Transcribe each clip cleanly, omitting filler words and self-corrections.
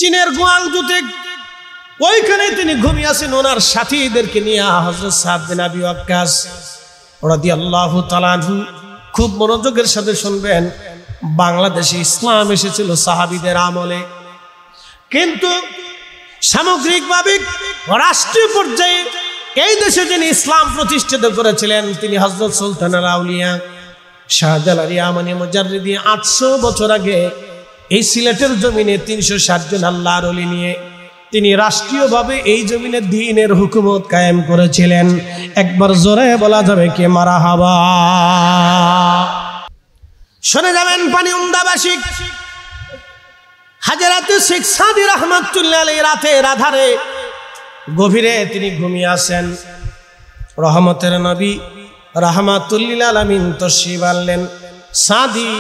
চীনের গুয়াংজুতে ওইখানে তিনি ঘুমিয়েছেন ওনার সাথীদেরকে নিয়ে। হযরত সাদ বিন আবি ওয়াক্কাস রাদিয়াল্লাহু তাআলা আনহু, খুব মনোযোগের সাথে শুনবেন, বাংলাদেশে ইসলাম এসেছিল সাহাবীদের আমলে, কিন্তু সামগ্রিকভাবে রাষ্ট্রীয় পর্যায়ে এই দেশে যিনি ইসলাম প্রতিষ্ঠিত করেছিলেন তিনি হযরত সুলতানুল আউলিয়া শাহজালাল ইয়ামানী মুজাররিদি। 800 বছর আগে এই সিলেটের জমিনে 360 জন আল্লাহর ওলি নিয়ে তিনি রাষ্ট্রীয়ভাবে এই জমিনে দ্বীনের হুকুমত কায়েম করেছিলেন। একবার জোরে বলা যাবে কে মারহাবা। শুনে যাবেন পানিউন্দাবাসী হাজরাতে শেখ সাদি রাহমাতুল্লাহ আলাইহি রাতের আধারে গভীরে তিনি ঘুমিয়ে আছেন। রহমতের নবী রাহমাতুল লিল আলামিন তশরিফ আনলেন। সাদি,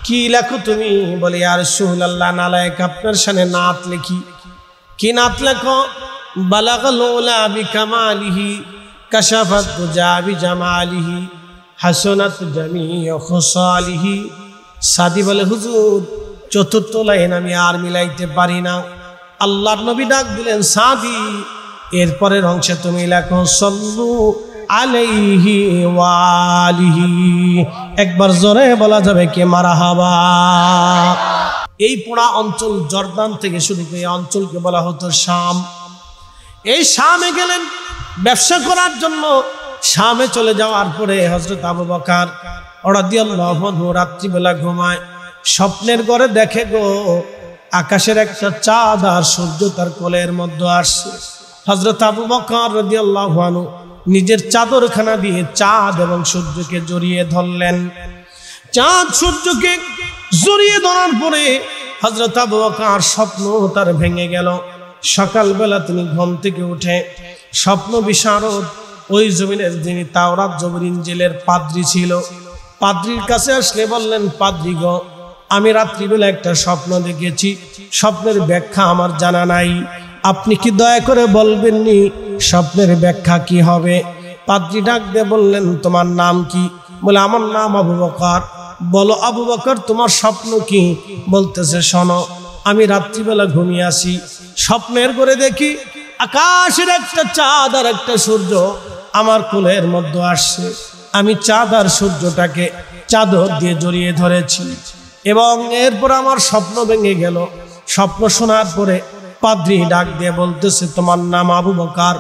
কি লেখো তুমি? বলে ইয়া রাসূলুল্লাহ, নালায়েক আপনার শানে নাত লিখি। কি নাত লেখো? বালাগাল উলা বিকামালিহি কাশাফাত দুজা বিজামালিহি হাসানাত জামিউ খুসালিহি। সাদি বলে, হুজুর চতুর্থ লাইন আমি আর মিলাইতে পারি না। আল্লাহর নবী ডাক দিলেন, সাদি এরপরের অংশে তুমি লেখো সাল্লু আলাইহি ওয়া আলিহি। একবার জোরে বলা যাবে কে মারহাবা। এই পুরা অঞ্চল জর্দান থেকে শুরু করে অঞ্চলকে বলা হতো শাম। এই শামে গেলেন ব্যবসা করার জন্য। শামে চলে যাওয়ার পরে হযরত আবু বকর রাদিয়াল্লাহু আনহু রাত্রিবেলা ঘুমায়, স্বপ্নের ঘরে দেখে গো আকাশের একটা চাঁদ আর সূর্য তার কোলের মধ্যে আসছে। হযরত আবু বকর রাদিয়াল্লাহু আনহু নিজের চাদরখানা দিয়ে চাঁদ এবং সূর্যকে জড়িয়ে ধরলেন। চাঁদ সূর্যকে জড়িয়ে ধরার পরে হযরত আবু বকর স্বপ্ন তার ভেঙে গেল। সকালবেলা তিনি ঘুম থেকে উঠে স্বপ্ন বিশারদ ওই জমিনের যিনি তাওরাত জবর ইনজিলের পাদ্রী ছিল, পাদ্রীর কাছে আসলে বললেন, পাদ্রী গো, আমি রাত্রিবেলা একটা স্বপ্ন দেখেছি, স্বপ্নের ব্যাখ্যা আমার জানা নাই, আপনি কি দয়া করে বলবেননি স্বপ্নের ব্যাখ্যা কি হবে? পাদ্রী ডাক দিয়ে বললেন, তোমার নাম কি? বলে, আমার নাম আবু বকর। বলো আবু বকর, তোমার স্বপ্ন কি? বলতেছে, শোনো, আমি রাত্রিবেলা ঘুমিয়ে আসি, স্বপ্নের করে দেখি আকাশের একটা চাঁদ আর একটা সূর্য আমার কোলের মধ্যে আসছে। আমি চাঁদ আর সূর্যটাকে চাদর দিয়ে জড়িয়ে ধরেছি এবং এরপর আমার স্বপ্ন ভেঙে গেল। স্বপ্ন শোনার পরে পাদ্রী ডাক দিয়ে বলতেছে, তোমার নাম আবু বকর?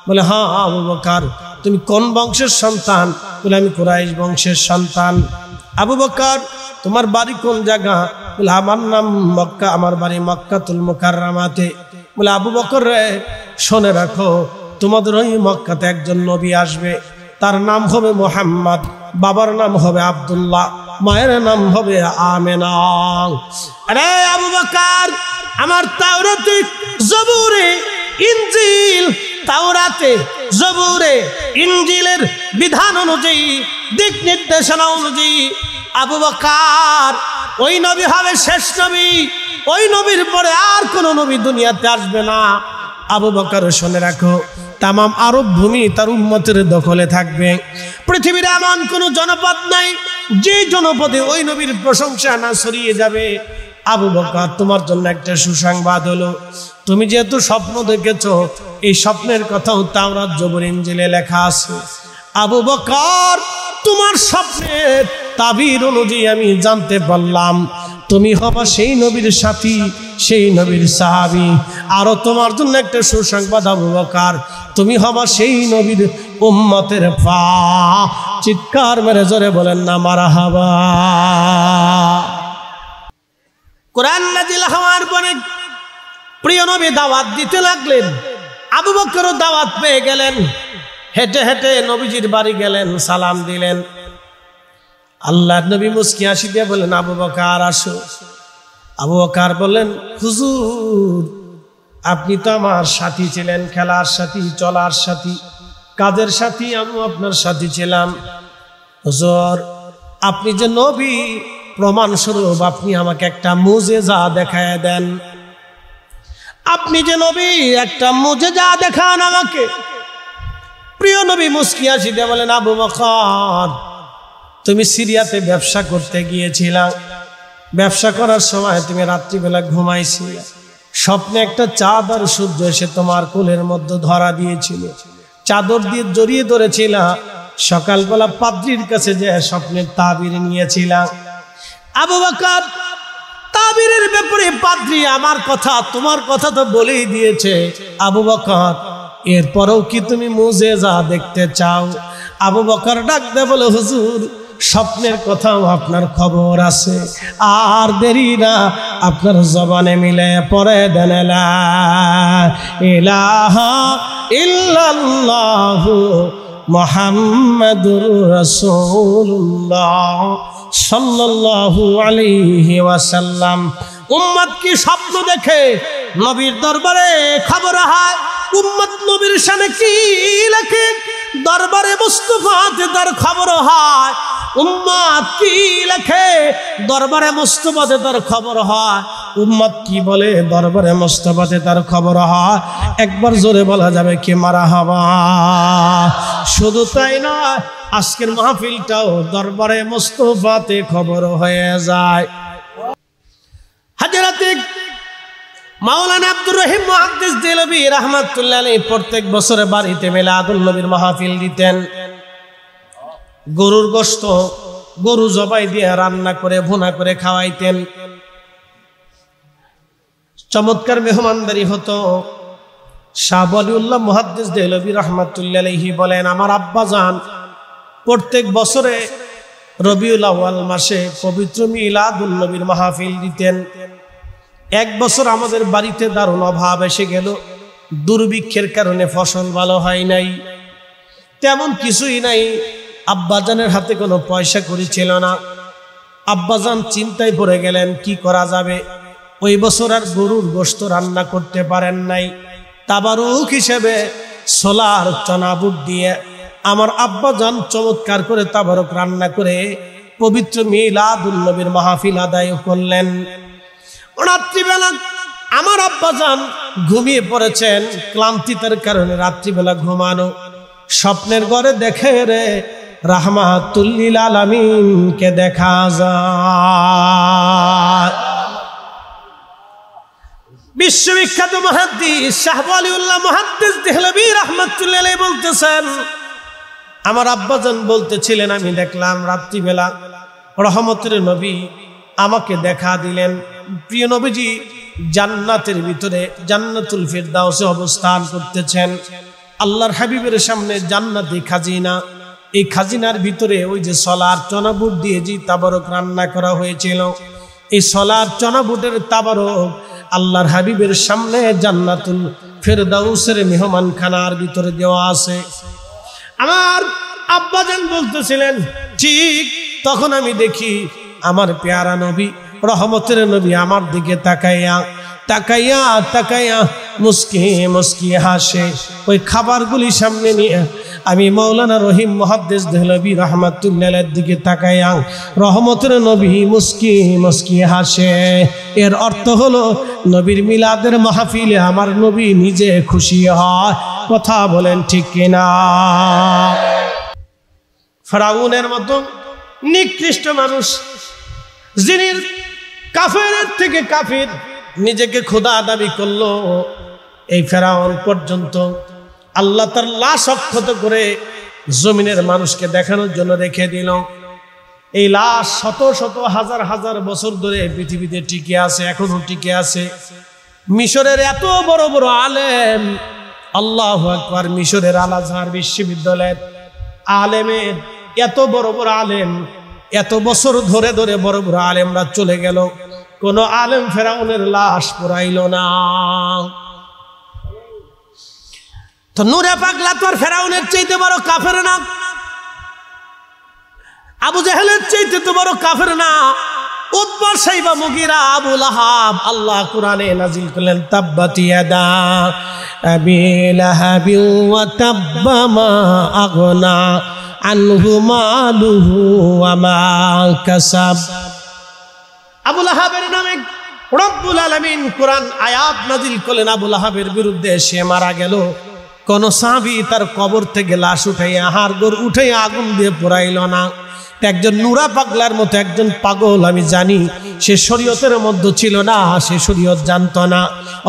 বলে, হ্যাঁ আবু বকর। তুমি কোন বংশের সন্তান? বলে, আমি কুরাইশ বংশের সন্তান। আবু বকর, তোমার বাড়ি কোন জায়গা? বলে, আমার নাম মক্কা, আমার বাড়ি মক্কাতুল মুকাররামাতে। বলে, আবু বকর রে, শুনে রাখো, তোমাদের ওই মক্কাতে একজন নবী আসবে, তার নাম হবে মুহাম্মদ, বাবার নাম হবে আব্দুল্লাহ, মায়ের নাম হবে আমেনা। আরে আবু বকর, আমার তাওরাতে জবুরে ইনজিল, তাওরাতে জবুরে ইনজিলের বিধান অনুযায়ী, দিক নির্দেশনা অনুযায়ী আবু বকর ওই নবী হবে শেষ নবী। ওই নবীর পরে আর কোন নবী দুনিয়াতে আসবে না। আবু বকর, শুনে রাখো, তামাম আরব ভূমি তার উম্মতের দখলে থাকবে। পৃথিবীর এমন কোন জনপদ নাই যে জনপদে ওই নবীর প্রশংসা না ছড়িয়ে যাবে। আবু বকর, তোমার জন্য একটা সুসংবাদ হলো, তুমি যেহেতু স্বপ্ন দেখেছো, এই স্বপ্নের কথাও তাওরাত জবর ইনজিলে লেখা আছে। আবু বকর, তোমার স্বপ্নের তাবির অনুযায়ী আমি জানতে পারলাম তুমি হবা সেই নবীর সাথী, সেই নবীর সাহাবী। আরো তোমার জন্য একটা সুসংবাদ আবু বকর, তুমি হবা সেই নবীর উম্মতের পা। চিৎকার মেরে জোরে বলেন না মারহাবা। কোরআন নাজিল হওয়ার পরে প্রিয় নবী দাওয়াত দিতে লাগলেন। আবু বকরও দাওয়াত পেয়ে গেলেন। হেঁটে হেঁটে নবীজির বাড়ি গেলেন, সালাম দিলেন। আল্লাহর নবী মুস্কি হাসি দিয়ে বললেন, আবু বকর আসো। আবু বকর বললেন, হুজুর, আপনি তো আমার সাথী ছিলেন, খেলার সাথী, চলার সাথী, কাজের সাথী, আমি আপনার সাথী ছিলাম। হুজুর, আপনি যে নবী, প্রমাণস্বরূপ আপনি আমাকে একটা মুজেজা দেখায় দেন। আপনি যে নবী, একটা মুজেজা দেখান আমাকে। প্রিয় নবী মুস্কি হাসি দিয়ে বলেন, আবু বকর, তুমি সিরিয়াতে ব্যবসা করতে গিয়েছিলা, ব্যবসা করার সময় তুমি রাত্রিবেলা ঘুমাইছিলে, স্বপ্নে একটা চাঁদ আর সূর্য এসে তোমার কোলের মধ্যে ধরা দিয়েছিল, চাদর দিয়ে জড়িয়ে ধরেছিল। সকালবেলা পাদ্রীর কাছে যে স্বপ্নের তাবির নিয়েছিলাম। আবু বকর তাবিরের ব্যাপারে পাদ্রী আমার কথা তোমার কথা তো বলেই দিয়েছে। আবু বকর এরপরেও কি তুমি মুজিজা দেখতে চাও? আবু বকর ডাক দে বলে, হুজুর স্বপ্নের কথাও আপনার খবর আছে, আর দেরি না, আপনার জবানে মিলে পড়ে দেন লা ইলাহা ইল্লাল্লাহু মুহাম্মাদুর রাসূলুল্লাহ সাল্লাল্লাহু আলাইহি ওয়াসাল্লাম। উম্মত কি স্বপ্ন দেখে নবীর দরবারে খবর হয়? উম্মত নবীর শানে কি লেখে? দরবারে মুস্তাফাতে তার খবর হয়। উম্মত কি লেখে? দরবারে মুস্তাফাতে তার খবর হয়। উম্মত কি বলে? দরবারে মুস্তাফাতে তার খবর হয়। একবার জোরে বলা যাবে কি মারহাবা? শুধু তাই নয়, আজকের মাহফিলটাও দরবারে মুস্তাফাতে খবর হয়ে যায়। হযরত মাওলানা আব্দুর রহিম মুহাদ্দিস দেহলভী রাহমাতুল্লাহ আলাইহি প্রত্যেক বছরে বাড়িতে মিলাদুন নবীর মাহফিল দিতেন। গরুর গোশত গরু জবাই দিয়ে রান্না করে ভুনা করে খাওয়াইতেন। চমৎকার মেহমানদারি হতো। শাহ ওয়ালিউল্লাহ মুহাদ্দিস দেহলভী রাহমাতুল্লাহ আলাইহি বলেন, আমার আব্বাজান প্রত্যেক বছরে রবিউল আউয়াল মাসে পবিত্র মিলাদুন নবীর মাহফিল দিতেন। এক বছর আমাদের বাড়িতে দারুণ অভাব এসে গেল। দুর্ভিক্ষের কারণে ফসল ভালো হয় নাই, তেমন কিছুই নাই। আব্বাজানের হাতে কোনো পয়সা কড়ি ছিল না। আব্বাজান চিন্তায় পড়ে গেলেন, কি করা যাবে। ওই বছর আর গরুর গোশত রান্না করতে পারেন নাই। তাবারুক হিসেবে ছোলার চনা বুট দিয়ে আমার আব্বাজান চমৎকার করে তাবারুক রান্না করে পবিত্র মিলাদুন নবীর মাহফিল আদায় করলেন। রাত্রিবেলা আমার আব্বাজান ঘুমিয়ে পড়েছেন, ক্লান্তিতার কারণে রাত্রিবেলা ঘুমানো। স্বপ্নের ঘরে দেখে রে রাহমাতুল লিল আলামিনকে দেখা যায়। বিশ্ববিখ্যাত মুহাদ্দিস শাহ ওয়ালিউল্লাহ মুহাদ্দিস দেহলভী রাহমাতুল্লাহ আলাইহি বলতেছেন, আমার আব্বাজান বলতেছিলেন, আমি দেখলাম রাত্রিবেলা রহমতের নবী আমাকে দেখা দিলেন। প্রিয় নবীজি জান্নাতের ভিতরে জান্নাতুল ফিরদাউসে অবস্থান করতেছেন। আল্লাহর হাবিবের সামনে জান্নাতি খাজিনা, এই খাজিনার ভিতরে ওই যে ছোলার চনা বুট দিয়ে যে তাবারক রান্না করা হয়েছিল, এই ছোলার চনা বুটের তাবারক আল্লাহর হাবিবের সামনে জান্নাতুল ফিরদাউসের মেহমানখানার ভিতরে দেওয়া আছে। আমার আব্বাজান বলতেছিলেন, ঠিক তখন আমি দেখি আমার পেয়ারা নবী রহমতের নবী আমার দিকে তাকাইয়া তাকাইয়া তাকাইয়া মুস্কি মুস্কি হাসে। ওই খাবারগুলি সামনে নিয়ে আমি মাওলানা রহিম মুহাদ্দিস দেহলভী রাহমাতুল্লাহ আলাইহির দিকে তাকাইয়া রহমতের নবী মুস্কি মুস্কি হাসে। এর অর্থ হলো নবীর মিলাদের মাহফিলে আমার নবী নিজে খুশি হয়। কথা বলেন ঠিক কিনা? ফেরাউনের মতো নিকৃষ্ট মানুষ, যিনি কাফেরের থেকে কাফির, নিজেকে খোদা দাবি করলো, এই ফেরাউন পর্যন্ত আল্লাহ তার লাশ অক্ষত করে জমিনের মানুষকে দেখানোর জন্য রেখে দিল। এই লাশ শত শত হাজার হাজার বছর ধরে পৃথিবীতে টিকে আছে, এখনো টিকে আছে। মিশরের এত বড় বড় আলেম, আল্লাহু আকবার, মিশরের আল আজহার বিশ্ববিদ্যালয়ের আলেমের এত বড় বড় আলেম, এত বছর ধরে ধরে বড় বড় আলেমরা চলে গেল, কোন আলেম ফেরাউনের লাশ পোড়াইল না। তো নূরে পাগলা তো আর ফেরাউনের চাইতে বড় কাফের না, আবু জাহেলের চাইতে তো বড় কাফের না। উতবা, শাইবা, মুগীরা, আবু লাহাব, আল্লাহ কোরআনে নাজিল করলেন, তাব্বাত ইয়াদা আবি লাহাবি ওয়া তাব্বা মা আগনা আনহু মালুহু ওয়া মা কাসাব। আবু লাহাবের নামে রব্বুল আলামিন কোরআন আয়াত নাজিল করলেন। আবু লাহাবের বিরুদ্ধে সে মারা গেল, কোন সাহাবী তার কবর থেকে লাশ উঠাইয়া হাড়গোড় উঠাইয়া আগুন দিয়ে পোড়াইল না। একজন নুরা পাগলার মতো একজন পাগল আমি জানি, সে শরীয়তের মধ্যে ছিল না, সে শরীয়ত জানতো না,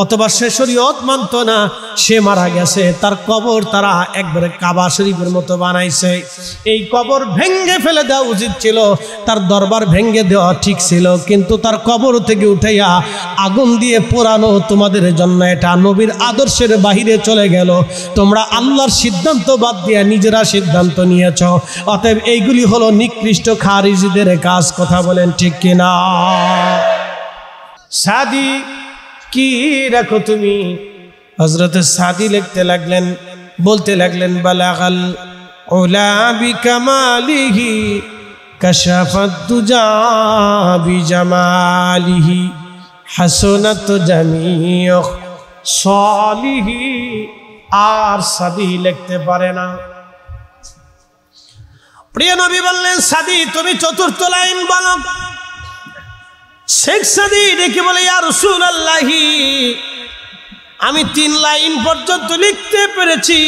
অথবা সে শরীয়ত মানতো না, সে মারা গেছে। তার কবর তারা একবারে কাবা শরীফের মতো বানাইছে। এই কবর ভেঙ্গে ফেলে দেওয়া উচিত ছিল, তার দরবার ভেঙ্গে দেওয়া ঠিক ছিল, কিন্তু তার কবর থেকে উঠাইয়া আগুন দিয়ে পোড়ানো তোমাদের জন্য এটা নবীর আদর্শের বাহিরে চলে গেল। তোমরা আল্লাহর সিদ্ধান্ত বাদ দিয়ে নিজেরা সিদ্ধান্ত নিয়েছ। অতএব এইগুলি হলো নিকৃষ্ট খারিজিদের কাজ। কথা বলেন ঠিক কিনা? সাদি কি রাখো তুমি? হযরত সাদি লিখতে লাগলেন, বলতে লাগলেন, বালাগাল উলা বিকামালিহি কাশাফাত দুজা বিজামালিহি হাসনাত জামিউ সালিহি। আর সাদি লিখতে পারে না। প্রিয় নবী বললেন, সাদি তুমি চতুর্থ লাইন বলো। শেখ সাদি ডেকে বলে, ইয়া রাসূলুল্লাহি, আমি 3 লাইন পর্যন্ত লিখতে পেরেছি,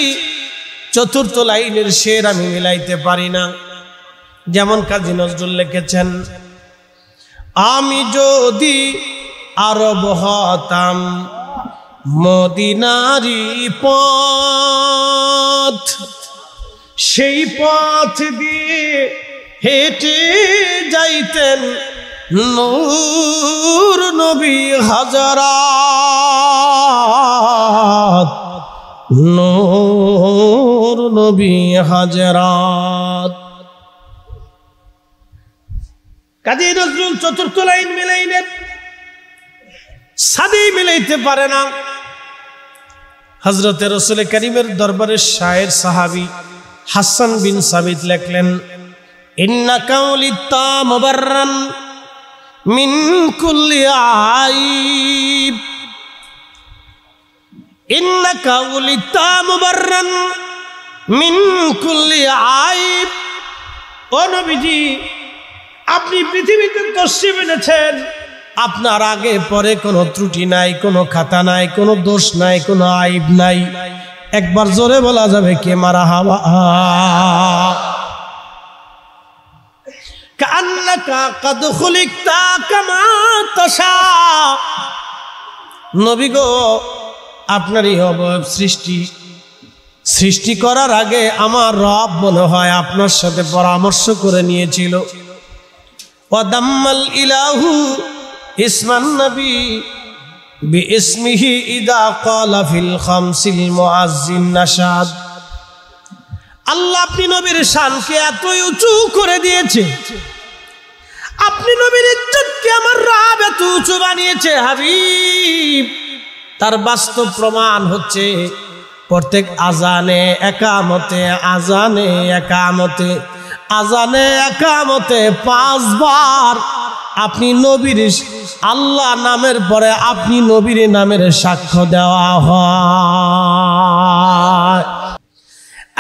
চতুর্থ লাইনের শের আমি মিলাইতে পারি না। যেমন কাজী নজরুল লিখেছেন, আমি যদি আরব হতাম মদিনারি পথ, সেই পথ দিয়ে হেঁটে যাইতেন নূর নবী হাজারাত, নূর নবী হাজারাত। কাজী নজরুল চতুর্থ লাইন মিলাইলেন, সাদি মিলাইতে পারে না। হযরতে রাসূল করিমের দরবারের শায়ের সাহাবী হাসান বিন সাবিত লিখলেন, ইন্না কাউলিতা মুবাররান মিন কুল্লি আইব, ইন্না কাউলিতা মুবাররান মিন কুল্লি আইব। ও নবীজি, আপনি পৃথিবীতে তশরিফ এনেছেন, আপনার আগে পরে কোনো ত্রুটি নাই, কোনো খাতা নাই, কোনো দোষ নাই, কোনো আইব নাই। একবার জোরে বলা যাবে কে মারহাবা? কান্নাকা কাদ খুলিকতা কামা তাশা। নবী গো, আপনারই অবয়ব সৃষ্টি করার আগে আমার রব মনে হয় আপনার সাথে পরামর্শ করে নিয়েছিল। ওয়াদাম্মাল ইলাহু ইসমান নবী বিইসমিহি ইদা ক্বালা ফিল খামসিল মুআজ্জিন নাশাদ। আল্লাহ আপনি নবীর শানকে এতই উঁচু করে দিয়েছে, আপনি নবীর ইজ্জতকে আমার রব এত উঁচু বানিয়েছে হাবিব। তার বাস্তব প্রমাণ হচ্ছে প্রত্যেক আজানে একামতে, আজানে একামতে, আজানে একামতে 5 বার আপনি নবীর আল্লাহ নামের পরে আপনি নবীর নামের সাক্ষ্য দেওয়া হয়।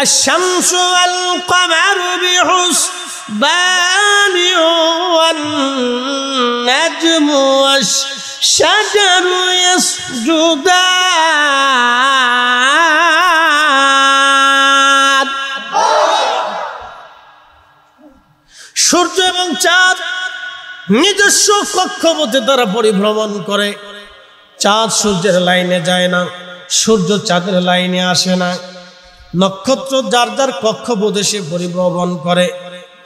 আশ-শামসু ওয়াল কমারু বিহুসবানি ওয়ান নাজমু ওয়াশ-শাজারু ইয়াসজুদান। সূর্য এবং চাঁদ নিজস্ব কক্ষপথে তারা পরিভ্রমণ করে। চাঁদ সূর্যের লাইনে যায় না, সূর্য চাঁদের লাইনে আসে না। নক্ষত্র যার যার কক্ষপথে সে পরিভ্রমণ করে,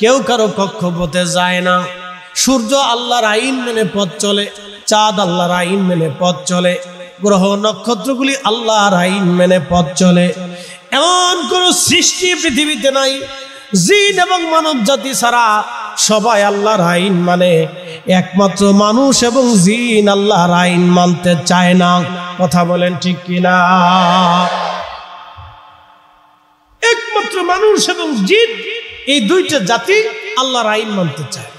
কেউ কারো কক্ষপথে যায় না। সূর্য আল্লাহর আইন মেনে পথ চলে, চাঁদ আল্লাহর আইন মেনে পথ চলে, গ্রহ নক্ষত্রগুলি আল্লাহর আইন মেনে পথ চলে। এমন কোন সৃষ্টি পৃথিবীতে নাই, জিন এবং মানব জাতি ছাড়া সবাই আল্লাহর আইন মানে। একমাত্র মানুষ এবং জিন আল্লাহর আইন মানতে চায় না। কথা বলেন ঠিক কিনা? একমাত্র মানুষ এবং জিন, এই দুইটা জাতি আল্লাহর আইন মানতে চায়।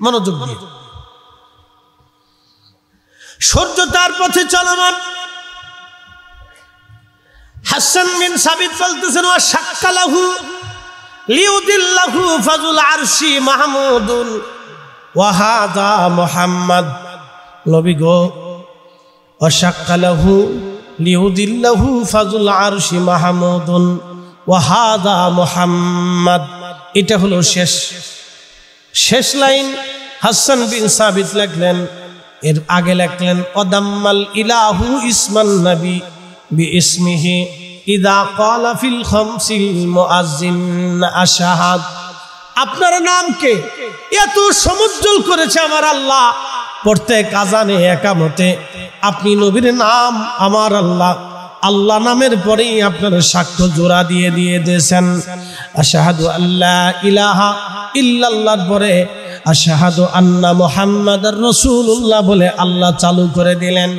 মনোযোগ দিয়ে, সূর্য তার পথে চলমান। হাসান বিন সাবিত বলতেছেন, ওয়া শাক্কালাহু লিউদিল্লাহু ফাজুল আরশি মাহমুদুন ওয়া হাযা মুহাম্মদ। নবী গো, ওয়া শাক্কালাহু লিউদিল্লাহু ফাজুল আরশি মাহমুদুন ওয়া হাযা মুহাম্মদ। এটা হলো শেষ লাইন। হাসান বিন সাবিত লিখলেন, এর আগে লিখলেন ওয়াদাম্মাল ইলাহু ইসমান নবী বিইসমিহি ইদা ক্বালা ফিল খামসিল মুআজ্জিন আশহাদ। আপনার নামকে এত সমুজ্জ্বল করেছে আমার আল্লাহ, প্রত্যেক আজানে একামতে আপনি নবীর নাম আমার আল্লাহ নামের পরেই আপনার সাক্ষ্য জোড়া দিয়ে দিয়েছেন। আশহাদু আল্লা ইলাহা ইল্লাল্লাহর পরে আশহাদু আন্না মুহাম্মাদার রাসূলুল্লাহ বলে আল্লাহ চালু করে দিলেন।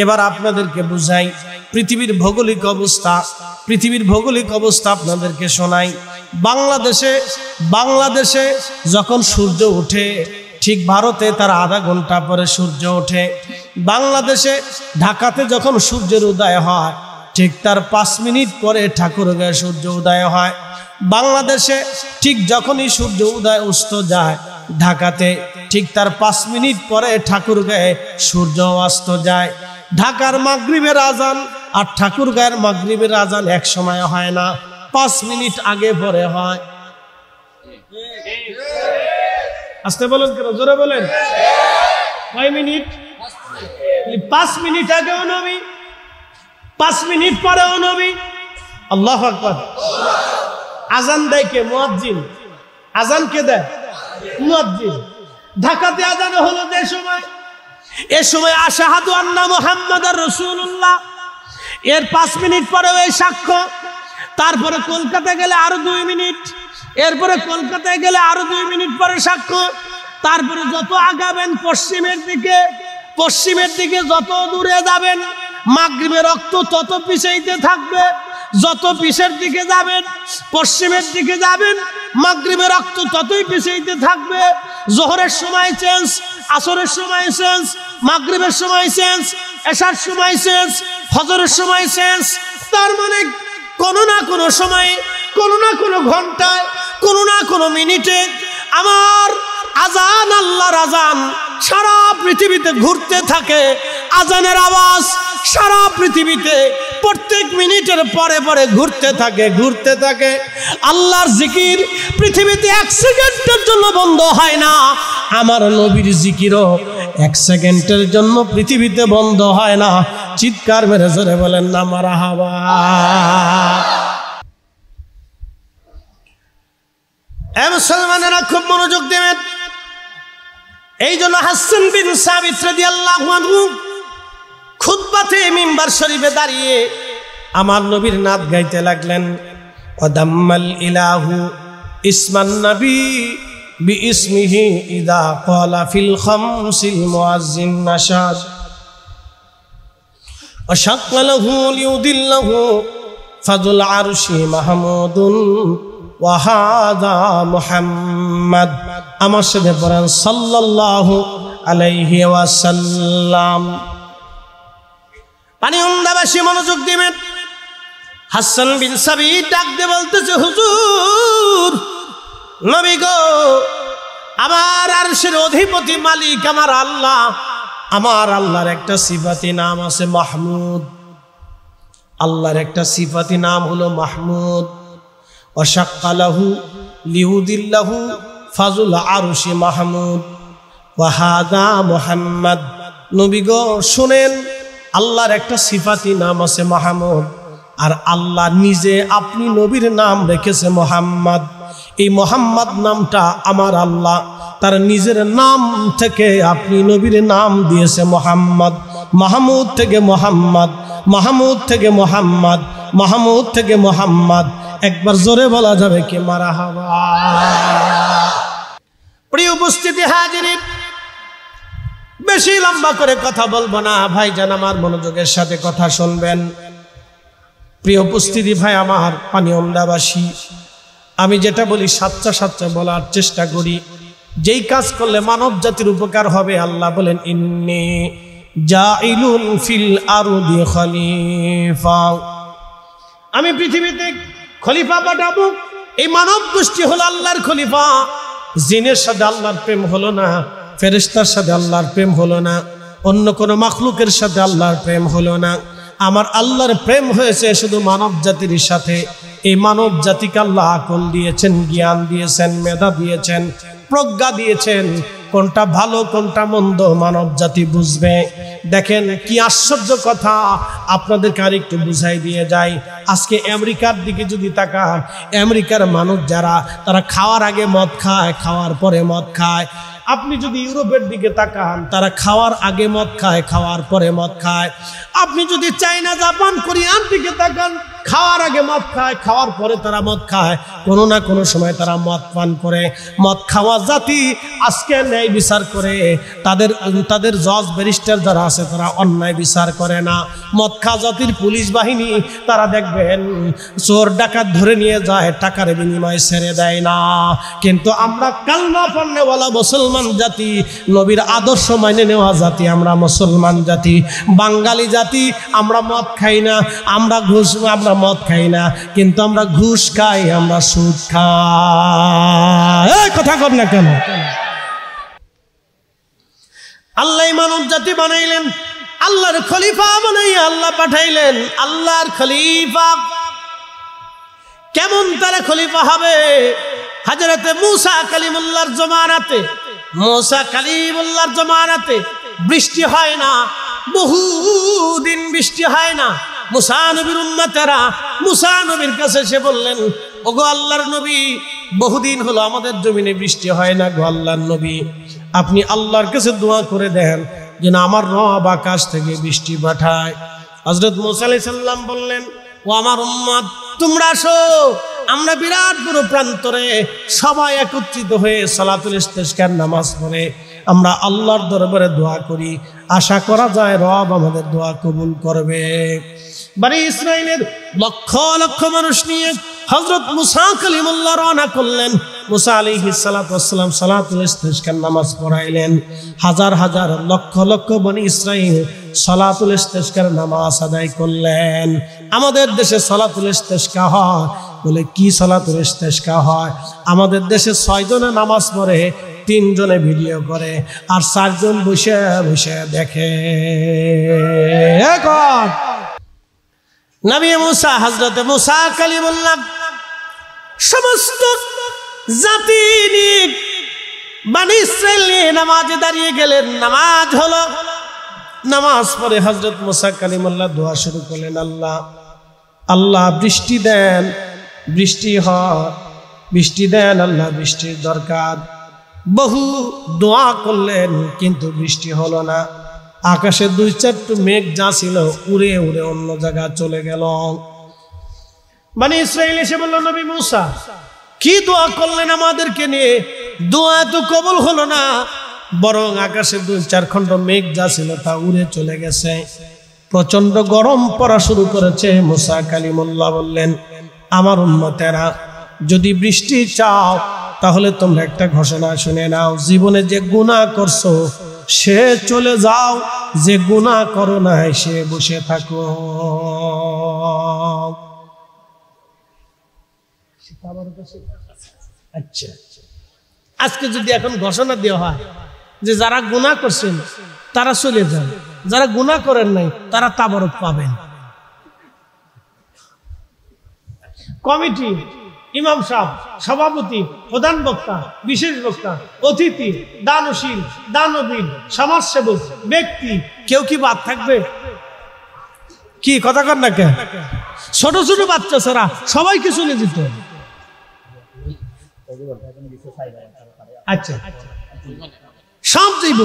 এবার আপনাদেরকে বুঝাই পৃথিবীর ভৌগোলিক অবস্থা আপনাদেরকে শোনাই। বাংলাদেশে যখন সূর্য ওঠে, ঠিক ভারতে তার আধা ঘন্টা পরে সূর্য ওঠে। বাংলাদেশে ঢাকাতে যখন সূর্যের উদয় হয়, ঠিক তার 5 মিনিট পরে ঠাকুরগাঁয়ে সূর্য উদয় হয়। বাংলাদেশে ঠিক যখনই সূর্য উদয় অস্ত যায়, ঢাকাতে ঠিক তার 5 মিনিট পরে ঠাকুরগাঁয়ে সূর্য অস্ত যায়। ঢাকার মাগরিবের আজান আর ঠাকুরগাঁয়ের মাগরিবের আজান এক সময় হয় না, 5 মিনিট আগে পরে হয়। আস্তে বলেন কেন, জোরে বলেন। কয় মিনিট? 5 মিনিট আগেও নবী, 5 মিনিট পরেও নবী। আল্লাহু আকবার। আজান দেয় কে? মুয়াজ্জিন। আজান কে দেয়? মুয়াজ্জিন। ঢাকাতে আজান হলো যে সময়, এ সময় আশহাদু আন্না মুহাম্মাদার রাসূলুল্লাহ, এর 5 মিনিট পরেও এই সাক্ষ্য। তারপরে কলকাতায় গেলে আরো 2 মিনিট, এরপরে কলকাতায় গেলে আরো 2 মিনিট পরে সাক্ষ্য। তারপরে যত আগাবেন পশ্চিমের দিকে যত দূরে যাবেন, মাগরিবের রক্ত তত পিছাইতে থাকবে। যত পিছের দিকে যাবেন, পশ্চিমের দিকে যাবেন, মাগরিবের রক্ত ততই পিছাইতে থাকবে। জোহরের সময় চেঞ্জ, আসরের সময় চেঞ্জ, মাগরিবের সময় চেঞ্জ, এশার সময় চেঞ্জ, ফজরের সময় চেঞ্জ। তার মানে কোনো না কোনো সময়ে, কোনো না কোনো ঘন্টায়, কোনো না কোনো মিনিটে আমার আজান, আল্লাহর আজান সারা পৃথিবীতে ঘুরতে থাকে। আজানের আওয়াজ সারা পৃথিবীতে প্রত্যেক মিনিটের পরে পরে ঘুরতে থাকে। আল্লাহর জিকির পৃথিবীতে 1 সেকেন্ডের জন্য বন্ধ হয় না। আমার নবীর জিকিরও 1 সেকেন্ডের জন্য পৃথিবীতে বন্ধ হয় না। চিৎকার মেরে জোরে বলেন না মারহাবা। মুসলমানেরা খুব মনোযোগ দেবেন। এই জন্য হাসান বিন সাবিত রাদিয়াল্লাহু আনহু খুতবাতে মিম্বার শরীফে দাঁড়িয়ে আমার নবীর নাত গাইতে লাগলেন। ওয়াদাম্মাল ইলাহু ইসমান নবী বিইসমিহি ইদা ক্বালা ফিল খামসিল মুআজ্জিন নাশাদ ওয়াশাক্কালাহু লিউদিল্লাহু ফাযুল আরশি মাহমুদুন ওয়াহাদা মুহাম্মদ। আমার সাথে পড়েন সাল্লাল্লাহু আলাইহি ওয়াসাল্লাম। পানি উন্দাবাসী মনোযোগ দিবেন। হাসান বিন সাবিত ডাক দিয়ে বলতেছে, হুজুর, নবী গো, আমার আরশের অধিপতি মালিক আমার আল্লাহ। আমার আল্লাহর একটা সিফাতি নাম আছে মাহমুদ। আল্লাহর একটা সিফাতি নাম হলো মাহমুদ। ওয়াশাক্কালাহু লিউদিল্লাহু ফাযুল আরশি মাহমুদ ওয়াহাদা মুহাম্মদ। নবী গো শুনেন, আল্লাহর একটা সিফাতি নাম আছে মাহমুদ, আর আল্লাহ নিজে আপনি নবীর নাম রেখেছে মোহাম্মদ। এই মোহাম্মদ নামটা আমার আল্লাহ তার নিজের নাম থেকে আপনি নবীর নাম দিয়েছে মোহাম্মদ। মাহমুদ থেকে মোহাম্মদ, মাহমুদ থেকে মোহাম্মদ, মাহমুদ থেকে মোহাম্মদ। একবার জোরে বলা যাবে কি মারহাবা। প্রিয় উপস্থিতি হাজিরিন, বেশি লম্বা করে কথা বলবো না ভাইজান, আমার মনোযোগের সাথে কথা শুনবেন। প্রিয় উপস্থিতি ভাই আমার, পানি আমদাবাসী, আমি যেটা বলি সাচ্চা বলার চেষ্টা করি। যেই কাজ করলে মানব জাতির উপকার হবে, আল্লাহ বলেন ইন্নী জাইলুন ফিল আরদি খলিফা, আমি পৃথিবীতে খলিফা পাঠাবো। এই মানব গোষ্ঠী হলো আল্লাহর খলিফা। জিনের সাথে আল্লাহর প্রেম হলো না, ফেরেশতার সাথে আল্লাহর প্রেম হলো না, অন্য কোনো মাখলুকের সাথে আল্লাহর প্রেম হলো না। আমার আল্লাহর প্রেম হয়েছে শুধু মানব জাতির সাথে। এই মানব জাতিকে আল্লাহ আকল দিয়েছেন, জ্ঞান দিয়েছেন, মেধা দিয়েছেন, প্রজ্ঞা দিয়েছেন। কোনটা ভালো কোনটা মন্দ মানব জাতি বুঝবে। দেখেন কি আশ্চর্য কথা, আপনাদেরকে আর একটু বুঝাই দিয়ে যাই। আজকে আমেরিকার দিকে যদি তাকান, আমেরিকার মানুষ যারা, তারা খাওয়ার আগে মদ খায়, খাওয়ার পরে মদ খায়। আপনি যদি ইউরোপের দিকে তাকান, তারা খাওয়ার আগে মদ খায়, খাওয়ার পরে মদ খায়। আপনি যদি চাইনা, জাপান, কোরিয়ার দিকে তাকান, খাওয়ার আগে মদ খায়, খাওয়ার পরে তারা মদ খায়। কোনো না কোনো সময় তারা মদ পান করে। মদ খাওয়া জাতি আজকে ন্যায় বিচার করে। তাদের জজ ব্যারিস্টার যারা আছে তারা অন্যায় বিচার করে না। মদ খাওয়া জাতির পুলিশ বাহিনী তারা দেখবেন চোর ডাকাত ধরে নিয়ে যায়, টাকার বিনিময়ে ছেড়ে দেয় না। কিন্তু আমরা কালমা পড়নেওয়ালা মুসলমান জাতি, নবীর আদর্শ মাইনে নেওয়া জাতি, আমরা মুসলমান জাতি, বাঙালি জাতি। আমরা মদ খাই না, আমরা মদ খাই না, কিন্তু আমরা ঘুষ খাই, আমরা সুদ খাই। কথা কর না কেন? আল্লাহ মানব জাতি বানাইলেন, আল্লাহর খলিফা বানাইয়া আল্লাহ পাঠাইলেন। আল্লাহর খলিফা কেমন তারা খলিফা হবে? হযরতে মুসা কালিমুল্লাহর জমানাতে, মুসা কালিমুল্লাহর জমানাতে বৃষ্টি হয় না, বহুদিন বৃষ্টি হয় না। মুসা নবীর উম্মতেরা মুসা নবীর কাছে এসে বললেন, ওগো আল্লাহর নবী, বহুদিন হলো আমাদের জমিনে বৃষ্টি হয় না গো আল্লাহর নবী, আপনি আল্লাহর কাছে দোয়া করে দেন যেন আমার রব আকাশ থেকে বৃষ্টি পাঠায়। হযরত মুসা আলাইহিস সালাম বললেন, ও আমার উম্মত, তোমরা আসো, আমরা বিরাট বড় প্রান্তরে সবাই একত্রিত হয়ে সালাতুল ইস্তিসকার নামাজ পড়ে আমরা আল্লাহর দরবারে দোয়া করি। আশা করা যায় রব আমাদের দোয়া কবুল করবে। বনি ইসরাইলের লক্ষ লক্ষ মানুষ নিয়ে হযরত মুসা কালিমুল্লাহ রওনা করলেন। মুসা আলাইহিস সালাতু ওয়াস সালাম সালাতুল ইস্তিসকার নামাজ পড়াইলেন। হাজার হাজার লক্ষ লক্ষ বনি ইসরাইল সালাতুল ইস্তিসকার নামাজ আদায় করলেন। আমাদের দেশে সালাতুল ইস্তিসকা হয় বলে কি সালাতুল ইস্তিসকা হয়? আমাদের দেশে 6 জনে নামাজ পড়ে, 3 জনে ভিডিও করে, আর 4 জন বসে বসে দেখে। নবী মুসা, হযরতে মুসা কালিমুল্লাহ সমস্ত জাতি নিয়ে বনি ইসরাইল নিয়ে নামাজে দাঁড়িয়ে গেলেন। নামাজ হলো, নামাজ পড়ে হযরত মুসা কালিমুল্লাহ দোয়া শুরু করলেন, আল্লাহ আল্লাহ বৃষ্টি দেন, বৃষ্টি হয়, বৃষ্টি দেন আল্লাহ, বৃষ্টির দরকার। বহু দোয়া করলেন কিন্তু বৃষ্টি হলো না। আকাশে 2-4টা মেঘ যা ছিল উড়ে উড়ে অন্য জায়গায় চলে গেল। বনি ইসরাইল এসে বলল, নবী মুসা, কি দোয়া করলেন আমাদেরকে নিয়ে? দোয়া তো কবুল হলো না, বরং আকাশে 2-4 খণ্ড মেঘ যা ছিল তা উড়ে চলে গেছে। প্রচন্ড গরম পড়া শুরু করেছে। মুসা কালিমুল্লাহ বললেন, আমার উম্মতেরা, যদি বৃষ্টি চাও তাহলে তোমরা একটা ঘোষণা শুনে নাও, জীবনে যে গুনাহ করছো সে চলে যাও, যে গুনাহ করো না সে বসে থাকো। আচ্ছা, আজকে যদি এখন ঘোষণা দেওয়া হয় যে যারা গুনাহ করছেন তারা চলে যান, যারা গুনাহ করেন নাই তারা তাবারক পাবেন। কমিটি, ইমাম সাহেব, সভাপতি, প্রধান বক্তা, বিশেষ বক্তা, অতিথি, দানশীল, দানবীর, সমাজসেবক, ব্যক্তি, কেউ কি বাদ থাকবে? কি কথা কর না কে? ছোট ছোট বাচ্চা ছাড়া সবাইকে চলে যেত। আচ্ছা, সব যাইব,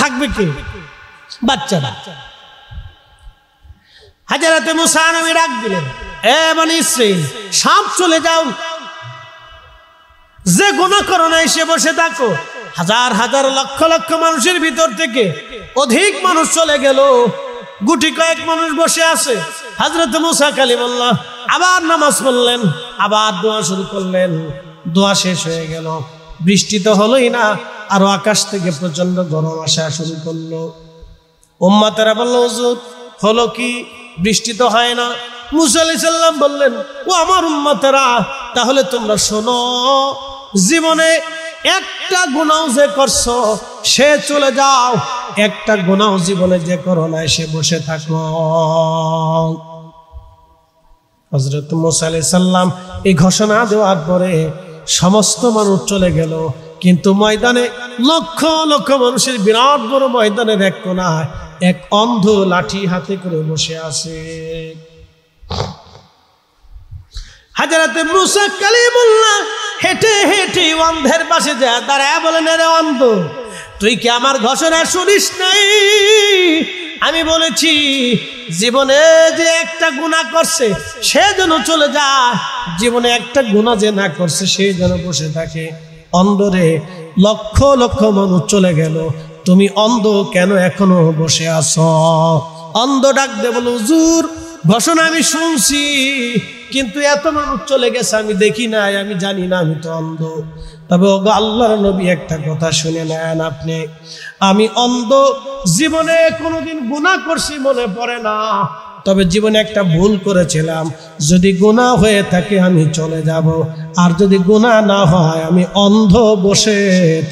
থাকবে কে? বাচ্চারা। হযরতে মুসা নবী ডাক দিলেন, এ বনি ইসরাইল, সব চলে যাও, যে গুনাহ করো না এসে বসে থাকো। হাজার হাজার লক্ষ লক্ষ মানুষের ভিতর থেকে অধিক মানুষ চলে গেল, গুটি কয়েক মানুষ বসে আছে। হযরত মুসা কালিমুল্লাহ আবার নামাজ পড়লেন, আবার দোয়া শুরু করলেন। দোয়া শেষ হয়ে গেল, বৃষ্টি তো হলোই না, আরো আকাশ থেকে প্রচন্ড গরম আসা শুরু করলো। উম্মতেরা বলল, হুজুর হলো কি? বৃষ্টি তো হয় না। মুসা আলাইহিস সালাম বললেন, ও আমার উম্মতেরা, তাহলে তোমরা শোনো, জীবনে একটা গুনাহ যে করছো সে চলে যাও, একটা গুনাহ জীবনে যে করো না সে বসে থাকো। হযরত মুসা আলাইহিস সালাম এই ঘোষণা দেওয়ার পরে সমস্ত মানুষ চলে গেল, কিন্তু ময়দানে লক্ষ লক্ষ মানুষের বিরাট বড় ময়দানের এক কোণায় এক অন্ধ লাঠি হাতে করে বসে আছে। হযরত মুসা কালিমুল্লাহ হেঁটে হেঁটে অন্ধের পাশে যায়, দাঁড়ায় বলেন, রে অন্ধ, তুই কি আমার ঘোষণা শুনিস নাই? আমি বলেছি জীবনে যে একটা গুনাহ করছে সে যেন চলে যায়, জীবনে একটা গুনাহ যে না করছে সে যেন বসে থাকে। অন্ধরে লক্ষ লক্ষ মানুষ চলে গেল, তুমি অন্ধ কেন এখনো বসে আছো? অন্ধ ডাক দে বলো, হুজুর ঘোষণা আমি শুনছি, কিন্তু এত মানুষ চলে গেছে আমি দেখি নাই, আমি জানি না, আমি তো অন্ধ। তবে ওগো আল্লাহর নবী একটা কথা শুনে নেন আপনি, আমি অন্ধ, জীবনে কোনোদিন গুনাহ করছি মনে পড়ে না, তবে জীবনে একটা ভুল করেছিলাম, যদি গুনাহ হয়ে থাকে আমি চলে যাব, আর যদি গুনাহ না হয় আমি অন্ধ বসে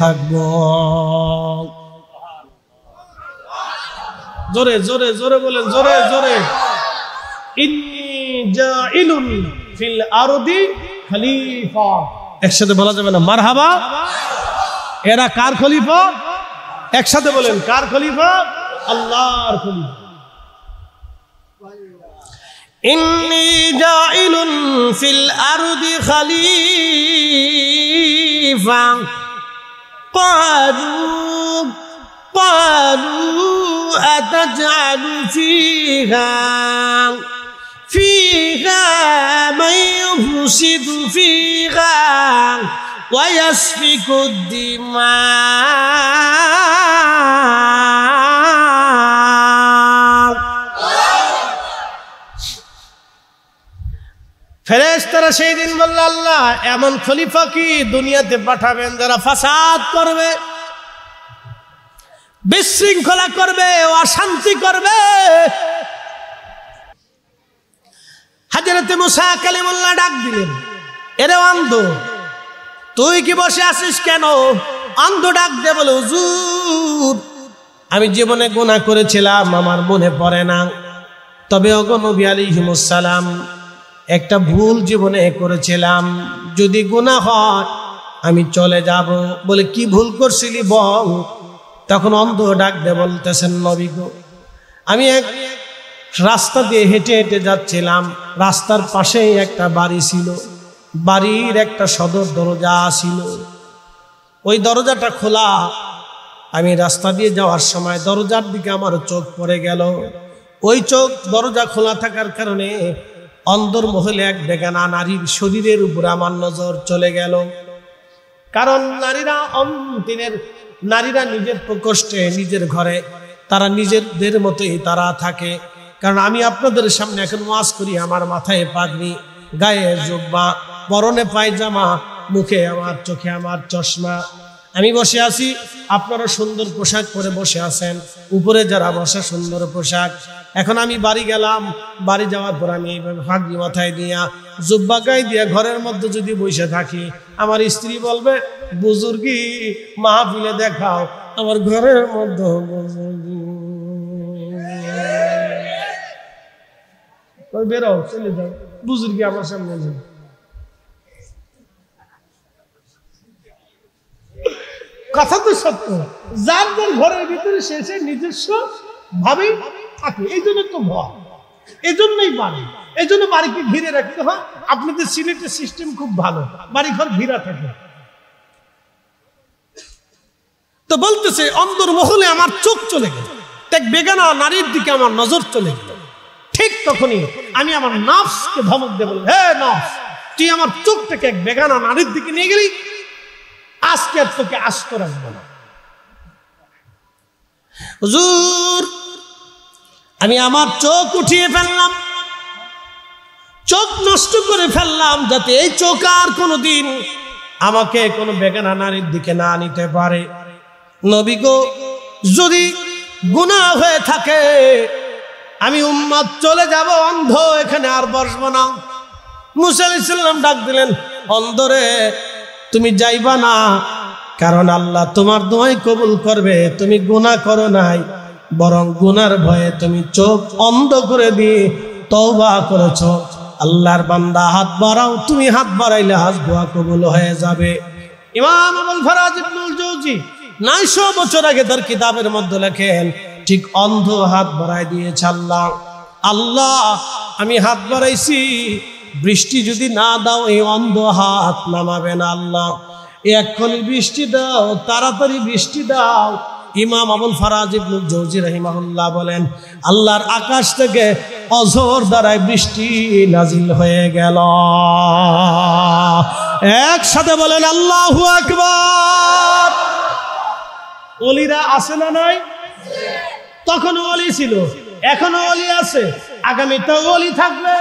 থাকব। জোরে জোরে জোরে বলেন, জোরে জোরে। ইন্নী জাইলুন ফিল আরদি খলিফা, একসাথে বলা যাবে না? মারহাবা। এরা কার খলিফা? একসাথে বলেন, কার খলিফা? আল্লাহর খলিফা। ইন্নী জাইলুন ফিল আরদি খলিফা قالوا أتجعل فيها من يفسد فيها ويسفك الدماء। ফেরেশতারা সেই দিন বলল, আল্লাহ এমন খলিফা কি দুনিয়াতে পাঠাবেন যারা ফাসাদ করবে, বিশৃঙ্খলা করবে, অশান্তি করবে? হযরত মুসা কালিমুল্লাহ ডাক দিলেন, এরে অন্ধ, তুই কি বসে আছিস কেন? অন্ধ ডাক দে বলে, হুজুর আমি জীবনে গুনাহ করেছিলাম, আমার মনে পড়ে না, তবে ওগো নবী আলাইহিস সালাম একটা ভুল জীবনে করেছিলাম, যদি গুনাহ হয় আমি চলে যাব। বলে, কি ভুল করছিলি বল? তখন অন্ধ ডাক দে বলতেছেন, নবী গো, আমি এক রাস্তা দিয়ে হেঁটে হেঁটে যাচ্ছিলাম, রাস্তার পাশেই একটা বাড়ি ছিল, বাড়ির একটা সদর দরজা ছিল, ওই দরজাটা খোলা। আমি রাস্তা দিয়ে যাওয়ার সময় দরজার দিকে আমার চোখ পড়ে গেল, ওই চোখ দরজা খোলা থাকার কারণে অন্ধর মহলে এক বেগানা নারীর শরীরের উপর আমার নজর চলে গেল। কারণ নারীরা নিজের প্রকোষ্ঠে, নিজের ঘরে, তারা নিজেদের মতোই তারা থাকে। কারণ আমি আপনাদের সামনে এখন ওয়াজ করি, আমার মাথায় পাগড়ি, গায়ে জুব্বা, পরনে পায়জামা, মুখে আমার, চোখে আমার চশমা, আমি বসে আছি, আপনারা সুন্দর পোশাক পরে বসে আছেন, উপরে যারা বসা সুন্দর পোশাক। এখন আমি বাড়ি গেলাম, বাড়ি যাওয়ার পর আমি এইভাবে পাগড়ি মাথায় দিয়া, জুব্বা গায়ে দিয়া ঘরের মধ্যে যদি বসে থাকি, আমার স্ত্রী বলবে, বুজুর্গি মাহফিলে দেখাও, আমার ঘরের মধ্যে বেরো, চলে যাও, বুজুর্গি আমার সামনে নেই। কথা তো সত্য, যার যার ঘরের ভিতরে সে নিজস্ব ভাবেই থাকে, এই জন্য তো ভয়, এই জন্যই বাড়ি, এই জন্য বাড়িকে ঘিরে রাখতে হয়। আপনাদের সিলেটের সিস্টেম খুব ভালো, বাড়ি ঘর ঘিরা থাকে। তো বলতেছে, অন্তর মহলে আমার চোখ চলে গেল, এক বেগানা নারীর দিকে আমার নজর চলে গেল। ঠিক তখনই আমি আমার নফসকে ধমক দিয়ে বললাম, হে নফস, তুই আমার চোখটাকে এক বেগানা নারীর দিকে নিয়ে গেলি, আজকে আর তোকে আস্ত রাখবো না। হুজুর আমি আমার চোখ উঠিয়ে ফেললাম, চোখ নষ্ট করে ফেললাম, যাতে এই চোখ আর কোনোদিন আমাকে কোনো বেগানা নারীর দিকে না নিতে পারে। নবী গো, যদি গুনাহ হয়ে থাকে আমি উম্মত চলে যাব, অন্ধ এখানে আর বসবো না। মুসা আলাইহিস সালাম ডাক দিলেন, অন্ধরে তুমি যাইবা না, কারণ আল্লাহ তোমার দোয়াই কবুল করবে। তুমি গুনাহ করো নাই, বরং গুনার ভয়ে তুমি চোখ অন্ধ করে দিয়ে তওবা করেছো। আল্লাহর বান্দা হাত বাড়াও, তুমি হাত বাড়াইলে হাত দোয়া কবুল হয়ে যাবে। ইমাম আবুল ফারাজ ইবনুল জৌজি 900 বছর আগে তার কিতাবের মধ্যে লেখেন, ঠিক অন্ধ হাত বাড়াই দিয়েছে আল্লাহ। আল্লাহ আমি হাত বাড়াইছি, বৃষ্টি যদি না দাও এই অন্ধ হাত নামাবে না আল্লাহ, এক্ষুনি বৃষ্টি দাও, তাড়াতাড়ি বৃষ্টি দাও। ইমাম আবুল ফারাজ ইবনুল জৌজি রাহিমাহুল্লাহ বলেন, আল্লাহর আকাশ থেকে অঝোর দ্বারায় বৃষ্টি নাজিল হয়ে গেল। একসাথে বলেন আল্লাহু আকবার। ওলিরা আছে না নাই? তখনও ওলি ছিল, এখনো ওলি আছে, আগামীতেও ওলি থাকবে।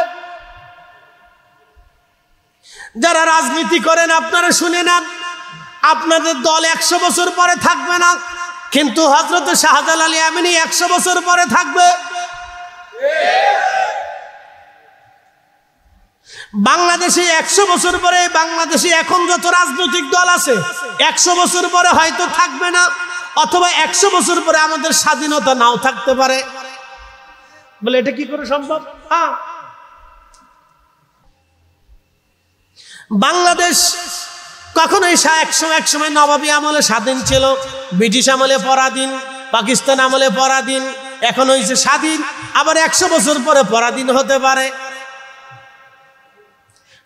যারা রাজনীতি করেন আপনারা শুনে নেন, আপনাদের দল 100 বছর পরে থাকবে না, কিন্তু হযরত শাহজালাল আলী আমিনী 100 বছর পরে থাকবে। বাংলাদেশে 100 বছর পরে, বাংলাদেশে এখন যত রাজনৈতিক দল আছে 100 বছর পরে হয়তো থাকবে না, অথবা 100 বছর পরে আমাদের স্বাধীনতা নাও থাকতে পারে। বলে এটা কি করে সম্ভব? বাংলাদেশ কখনোই এক সময় নবাবী আমলে স্বাধীন ছিল, ব্রিটিশ আমলে পরাধীন, পাকিস্তান আমলে পরাধীন, এখন হয়েছে স্বাধীন, আবার 100 বছর পরে পরাধীন হতে পারে।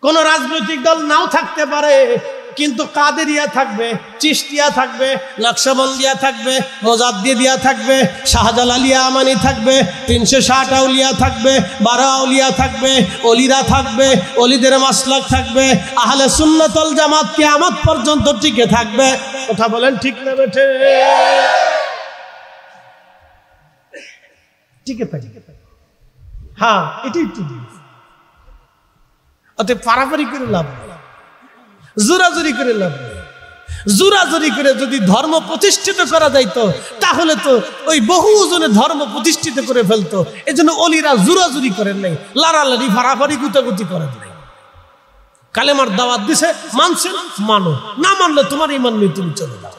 কোন রাজনৈতিক দল নাও থাকতে পারে, কিন্তু কাদেরিয়া থাকবে, চিশতিয়া থাকবে, নকশবন্দিয়া থাকবে, মোজাদ্দিদিয়া থাকবে, শাহজালালিয়া আমানি থাকবে, 360 আউলিয়া থাকবে, 12 আউলিয়া থাকবে, ওলিরা থাকবে, ওলিদের মাসলাক থাকবে, আহলে সুন্নাত ওয়াল জামাত কিয়ামত পর্যন্ত টিকে থাকবে। কথা বলেন ঠিক না বেঠে? টিকে থাকবে। হ্যাঁ, এটাই ঠিক। অতএব পারাপারি করে লাভ নেই, জোরাজুরি করে লাভ নেই। জোরাজুরি করে যদি ধর্ম প্রতিষ্ঠিত করা যাইতো, তাহলে তো ওই বহুজনে ধর্ম প্রতিষ্ঠিত করে ফেলতো। এজন্য ওলিরা জোরাজুরি করেন নাই, লাড়ালাড়ি ফাড়াফাড়ি গুতাগুতি করেন নাই। কালেমার দাওয়াত দিছে, মানছেন মানো, না মানলে তোমার ঈমান নেই, তুমি চলে যাও।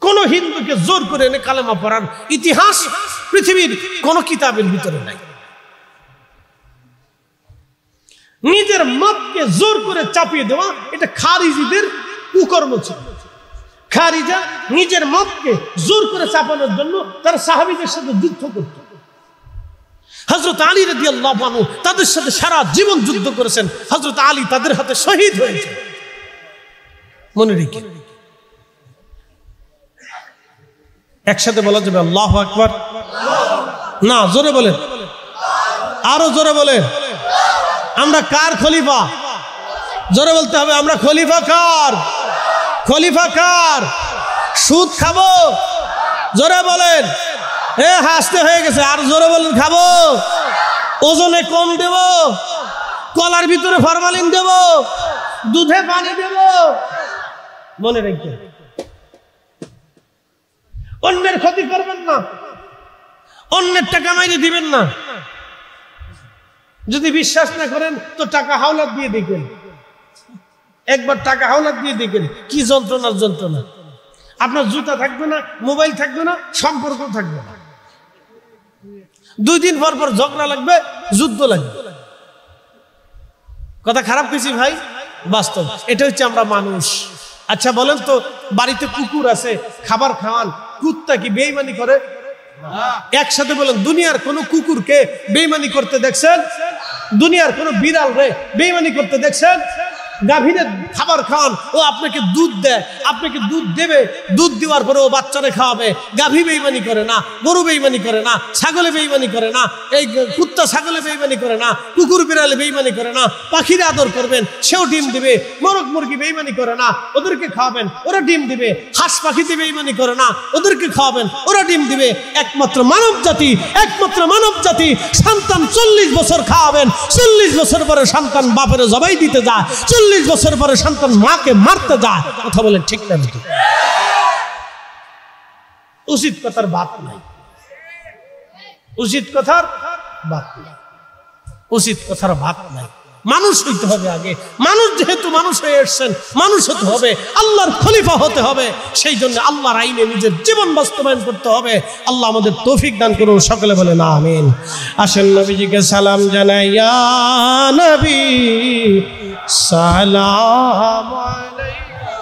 কোন হিন্দুকে জোর করে এনে কালেমা পড়ার ইতিহাস পৃথিবীর কোন কিতাবের ভিতরে নাই। নিজের মতকে জোর করে চাপিয়ে দেওয়া এটা খারিজিদের কুকর্ম ছিল। খারিজা নিজের মতকে জোর করে চাপানোর জন্য তারা সাহাবীদের সাথে যুদ্ধ করত। হযরত আলী রাদিয়াল্লাহু আনহু তাদের সাথে সারা জীবন যুদ্ধ করেছেন, হযরত আলী তাদের হাতে শহীদ হয়েছে। মনে রেখে একসাথে বলা যাবে আল্লাহু আকবার? না, জোরে বলেন, আরো জোরে বলেন। আমরা কার খলিফা? জোরে বলতে হবে, আমরা খলিফা কার? খলিফা কার? সুদ খাবো? জোরে বলেন। হাসতে হয়ে গেছে, আর জোরে বলেন। খাবো? ওজনে কম দেব? কলার ভিতরে ফরমালিন দেব? দুধে পানি দেব? মনে রেখে অন্যের ক্ষতি করবেন না, অন্যের টাকা মাইরে দিবেন না। যদি বিশ্বাস না করেন তো টাকা হাওলাত দিয়ে দেখেন, একবার টাকা হাওলাত দিয়ে দেখেন কি যন্ত্রণার যন্ত্রণা। আপনার জুতা থাকবে না, মোবাইল থাকবে না, সম্পর্ক থাকবে না। 2 দিন পর পর ঝগড়া লাগবে, যুদ্ধ লাগবে। কথা খারাপ কিছু ভাই, বাস্তব। এটা হচ্ছে আমরা মানুষ। আচ্ছা বলেন তো, বাড়িতে কুকুর আছে, খাবার খাওয়ান, কুত্তা কি বেঈমানি করে? একসাথে বলেন, দুনিয়ার কোন কুকুরকে বেঈমানি করতে দেখছেন? দুনিয়ার কোন বিড়াল রে বেঈমানি করতে দেখছেন? গাভীরে খাবার খাওয়ান, ও আপনাকে দুধ দেয়, আপনাকে দুধ দেবে, দুধ দেওয়ার পরে ও বাচ্চারে খাওয়াবে। গাভী বেঈমানি করে না, গরু বেঈমানি করে না, ছাগলে বেঈমানি করে না, এই কুত্তা ছাগলে বেঈমানি করে না, কুকুর বিড়ালে বেঈমানি করে না। পাখিরে আদর করবেন, সেও ডিম দিবে। মোরগ মুরগি বেঈমানি করে না, ওদেরকে খাওয়াবেন, ওরা ডিম দিবে। হাঁস পাখিতে বেঈমানি করে না, ওদেরকে খাওয়াবেন, ওরা ডিম দিবে। একমাত্র মানব জাতি, একমাত্র মানব জাতি সন্তান 40 বছর খাওয়াবেন, 40 বছর পরে সন্তান বাপের জবাই দিতে যায়, 40 বছর পরে সন্তান মাকে মারতে যায়। কথা বলেন ঠিক না? উচিত কথার বাত নাই, উচিত কথার বাত নাই, উচিত কথার বাত নাই। মানুষ হইতে হবে আগে। মানুষ যেহেতু মানুষ হয়ে এসছেন, মানুষ হতে হবে, আল্লাহর খলিফা হতে হবে। সেই জন্য আল্লাহর আইনে নিজের জীবন বাস্তবায়ন করতে হবে। আল্লাহ আমাদের তৌফিক দান করুন। সকলে বলে না আমিন। আসেন নবীজিকে সালাম জানাই। ইয়া নবী সালাম আলাইকা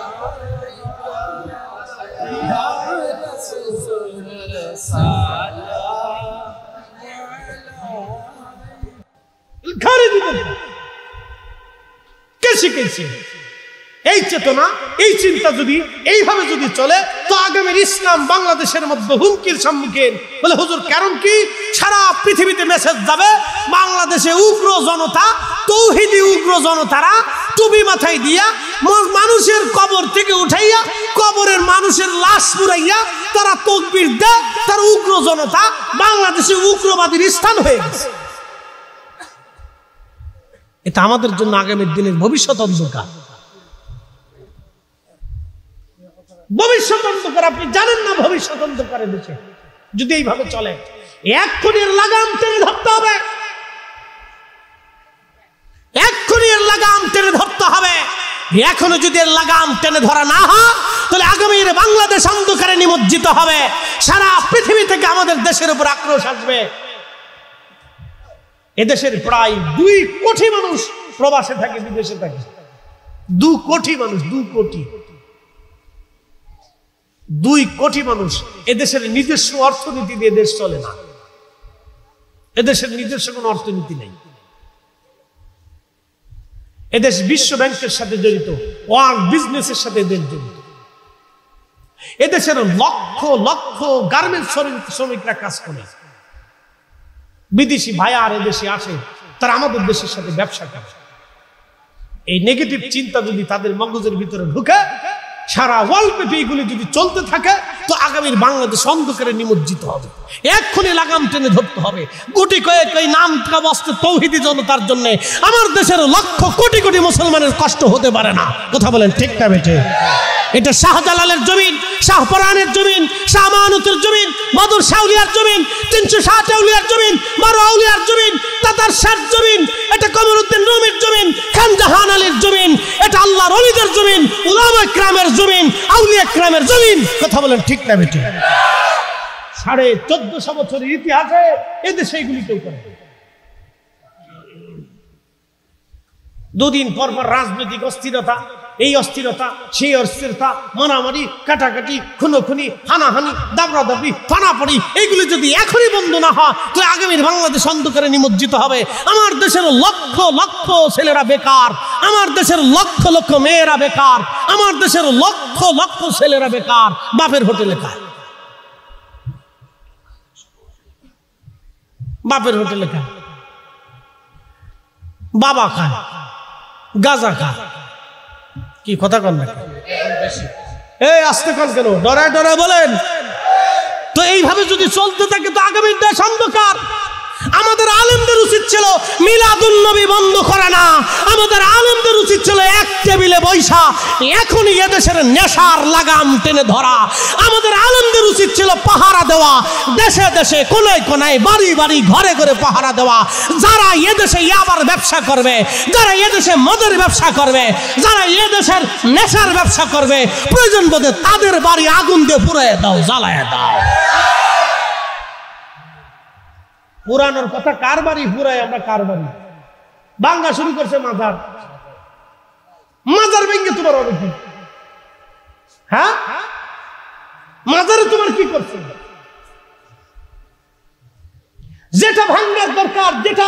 ইয়া রাসূল সালাম। খারিজি কে শিখেছে এই চেতনা, এই চিন্তা যদি এইভাবে যদি চলে, তো আগামীর ইসলাম বাংলাদেশের মধ্যে হুমকির সম্মুখীন। বলে হুজুর কারণ কি? সারা পৃথিবীতে মেসেজ যাবে বাংলাদেশে উগ্র জনতা, তৌহিদি উগ্র জনতারা টুপি মাথায় দিয়া মানুষের কবর থেকে উঠাইয়া কবরের মানুষের লাশ পুরাইয়া তারা তাকবীর দেয়। তার উগ্র জনতা বাংলাদেশে উগ্রবাদীর স্থান হয়ে গেছে। এটা আমাদের জন্য আগামীর দিনের ভবিষ্যৎ অন্ধকার। ভবিষ্যৎ অন্ধকার, আপনি জানেন না ভবিষ্যৎ অন্ধকারে দেশে যদি এইভাবে চলে। এক্ষুনি এর লাগাম টেনে ধরতে হবে, এক্ষুনি এর লাগাম টেনে ধরতে হবে। এখনো যদি এর লাগাম টেনে ধরা না হয়, তাহলে আগামীর বাংলাদেশ অন্ধকারে নিমজ্জিত হবে। সারা পৃথিবী থেকে আমাদের দেশের উপর আক্রোশ আসবে। এদেশের প্রায় 2 কোটি মানুষ প্রবাসে থাকে, বিদেশে থাকে। 2 কোটি মানুষ, 2 কোটি, 2 কোটি মানুষ। এদেশের নিজস্ব অর্থনীতি দিয়ে দেশ চলে না। এদেশের নিজস্ব কোনো অর্থনীতি নেই। এদেশ বিশ্ব ব্যাংকের সাথে জড়িত, ওয়ার্ল্ড বিজনেসের সাথে এদের জড়িত। এদেশের লক্ষ লক্ষ গার্মেন্টস শ্রমিকরা কাজ করে। বিদেশি ভাইয়া আর এদেশে আসে, তারা আমাদের দেশের সাথে ব্যবসা করে। এই নেগেটিভ চিন্তা যদি তাদের মগজের ভিতরে ঢুকে, সারা ওয়ার্ল্ড ব্যাপী এগুলি যদি চলতে থাকে, তো আগামীর বাংলাদেশ অন্ধকারে নিমজ্জিত হবে। এক্ষুনি লাগাম টেনে ধরতে হবে। গুটি কয়েক এই নাম বস্তে তৌহিদি জনতার জন্য আমার দেশের লক্ষ কোটি কোটি মুসলমানের কষ্ট হতে পারে না। কথা বলেন ঠিক না বেঠে? এটা শাহজালালের জমিন, শাহপরানের জমিন, শাহ আমানতের জমিন, বদর শাউলিয়ার জমিন, 360 আউলিয়ার জমিন, 12 আউলিয়ার জমিন, তাতার শাহ জমিন, এটা কমরউদ্দিন রুমির জমিন, খান জাহান আলীর জমিন, এটা আল্লাহর ওলিদের জমিন, উলামা ইকরামের জমিন, আউলিয়া ইকরামের জমিন। কথা বলেন ঠিক না বেঠে? 1450 বছরের ইতিহাসে এদেশে এগুলি কেউ করে। 2 দিন পর পর রাজনৈতিক অস্থিরতা, এই অস্থিরতা, সেই অস্থিরতা, মারামারি, কাটাকাটি, খুনোখুনি, হানাহানি, দাবরাদাবি, ফানাফানি, এইগুলি যদি এখনই বন্ধ না হয়, তো আগামীর বাংলাদেশ অন্ধকারে নিমজ্জিত হবে। আমার দেশের লক্ষ লক্ষ ছেলেরা বেকার, আমার দেশের লক্ষ লক্ষ মেয়েরা বেকার, আমার দেশের লক্ষ লক্ষ ছেলেরা বেকার। বাপের হোটেলে খায়, বাপের হোটেলে খায়, বাবা খায়, গাঁজা খায়। কি কথা কন না? এই আসতে কন কেন? ডরায় ডরায় বলেন। তো এইভাবে যদি চলতে থাকে, তো আগামীর দেশ অন্ধকার। আমাদের আলেমদের উচিত ছিল মিলাদুন নবী বন্ধ করা না। আমাদের আলেমদের উচিত ছিল এক টেবিলে বৈশা এখনই এদেশের নেশার লাগাম টেনে ধরা। আমাদের আলেমদের উচিত ছিল পাহারা দেওয়া, দেশে দেশে কোনায় কোনায়, বাড়ি বাড়ি, ঘরে ঘরে পাহারা দেওয়া। যারা এদেশে ইয়াবার ব্যবসা করবে, যারা এদেশে মদের ব্যবসা করবে, যারা এদেশের নেশার ব্যবসা করবে, প্রয়োজন বোধে তাদের বাড়ি আগুন দিয়ে পুড়িয়ে দাও, জ্বালায় দাও। পুরানোর কথা কার বাড়ি পুরাই? আমরা কার বাড়ি ভাঙ্গা শুরু করছে? মাজার, মাজার ভেঙে তোমার অনেক, হ্যাঁ মাজারে তোমার কি করছে? যেটা ভাঙ্গার দরকার, যেটা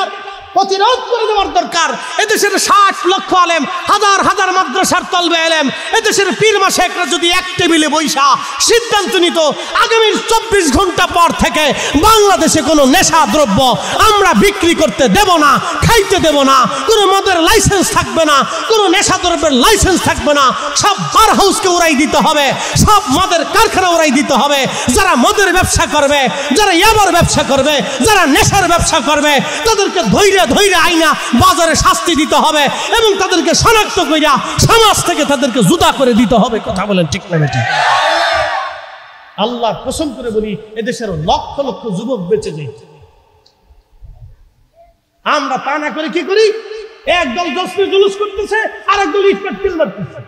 প্রতিরোধ করে দেওয়ার দরকার। এদেশের 60 লক্ষ আলেম, হাজার হাজার মাদ্রাসার তলবে আলেম, এদেশের পীর মাশায়েখরা যদি এক টেবিলে বৈশা সিদ্ধান্ত নিত, আগামী 24 ঘন্টা পর থেকে বাংলাদেশে কোনো নেশা দ্রব্য আমরা বিক্রি করতে দেব না, খাইতে দেব না, কোনো মদের লাইসেন্স থাকবে না, কোনো নেশা দ্রব্যের লাইসেন্স থাকবে না, সব বার হাউসকে উড়াই দিতে হবে, সব মদের কারখানা উড়াই দিতে হবে। যারা মদের ব্যবসা করবে, যারা ইয়াবার ব্যবসা করবে, যারা নেশার ব্যবসা করবে, তাদেরকে ধৈর্য ধৈর্য আইনা বাজারে শাস্তি দিতে হবে এবং তাদেরকে শনাক্ত কইরা সমাজ থেকে তাদেরকে জুতা করে দিতে হবে। কথা বলেন ঠিক না বেঠিক? আল্লাহর কসম করে বলি, এদেশের লক্ষ লক্ষ যুবক বেঁচে যায়। আমরা তা না করে কি করি? একদল জশ্নে জুলুস করতেছে আর একদল ইট পাটকেল মারতেছে।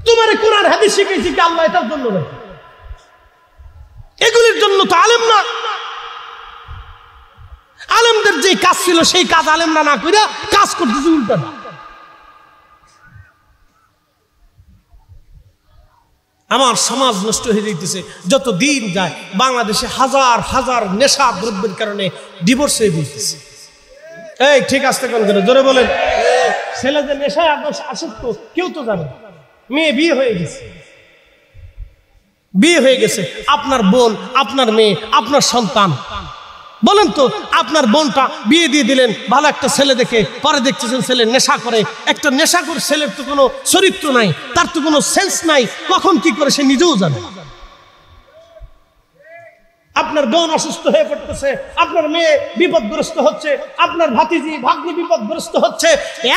তোমারে কোরআন হাদিস শিখাইছি কি আল্লাহ এটার জন্য নাকি? এগুলির জন্য তো আলেম না। আলেমদের যে কাজ ছিল সেই কাজ আলেমরা না কইরা কাজ করতেছে উল্টা। আমার সমাজ নষ্ট হয়ে যাইতেছে যত দিন যায়। বাংলাদেশে হাজার হাজার নেশা দ্রব্যের কারণে ডিভোর্স হয়ে যাইতেছে। এই ঠিক আসতে কোন করে জোরে বলেন। ছেলে যে নেশায় আসক্ত কেউ তো জানে। মেয়ে বিয়ে হয়ে গেছে, বিয়ে হয়ে গেছে, আপনার বোন, আপনার মেয়ে, আপনার সন্তান, বলেন তো আপনার বোনটা বিয়ে দিয়ে দিলেন ভালো একটা ছেলে দেখে, পরে দেখতেছেন ছেলে নেশা করে। একটা নেশাখোর ছেলের তো কোনো চরিত্র নাই, তার তো কোনো সেন্স নাই, কখন কি করে সে নিজেও জানে। আপনার বোন অসুস্থ হয়ে পড়তেছে, আপনার মেয়ে বিপদগ্রস্ত হচ্ছে, আপনার ভাতিজি ভাগ্নি বিপদগ্রস্ত হচ্ছে।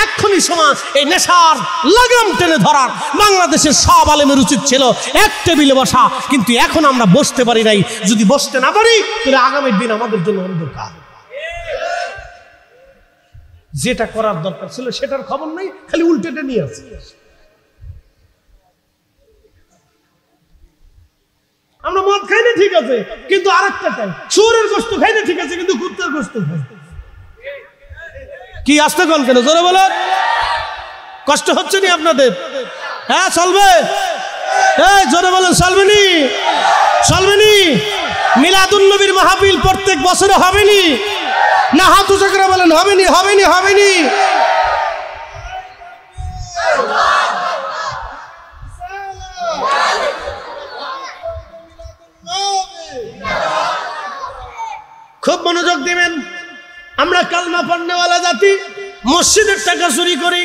এক্ষুনি সময় এই নেশার লাগাম টেনে ধরার বাংলাদেশের সব আলেমের উচিত ছিল এক টেবিলে বসা, কিন্তু এখন আমরা বসতে পারি নাই। যদি বসতে না পারি তাহলে আগামীর দিন আমাদের জন্য অন্ধকার। যেটা করার দরকার ছিল সেটার খবর নাই, খালি উল্টেটা নিয়ে আসছে। আমরা মদ খাই না ঠিক আছে, কিন্তু আরেকটা খাই। শুয়োরের গোশত খাই না ঠিক আছে, কিন্তু কুত্তার গোশত খাই। কি আসতে কোন কেন জোরে বলেন। কষ্ট হচ্ছে নি আপনাদের? হ্যাঁ চলবে, জোরে বলেন চলবে নি? চলবে নি? মিলাদুন নবীর মাহফিল প্রত্যেক বছরে হবে নি? না হাত উঁচু করে বলেন হবে নি, হবে নি, হবে নি? খুব মনোযোগ দিবেন। আমরা কালমা পড়নেওয়ালা জাতি, মসজিদের টাকা চুরি করি।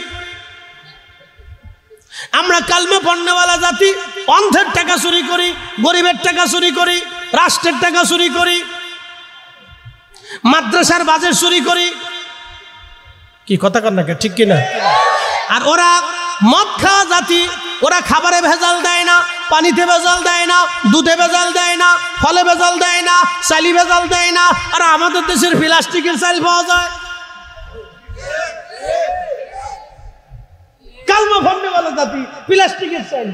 আমরা কালমা পড়নেওয়ালা জাতি, অন্ধের টাকা চুরি করি, গরিবের টাকা চুরি করি, রাষ্ট্রের টাকা চুরি করি, মাদ্রাসার বাজেট চুরি করি। কি কথা কন না ঠিক কিনা? আর ওরা মদ খাওয়া জাতি, ওরা খাবারে ভেজাল দেয় না, পানিতে ভেজাল দেয় না, দুধে ভেজাল দেয় না, ফলে ভেজাল দেয় না, চালি ভেজাল দেয় না। আর আমাদের দেশের প্লাস্টিকের চাল পাওয়া যায়। কালমা পড়নেওয়ালা জাতি, প্লাস্টিকের চাল।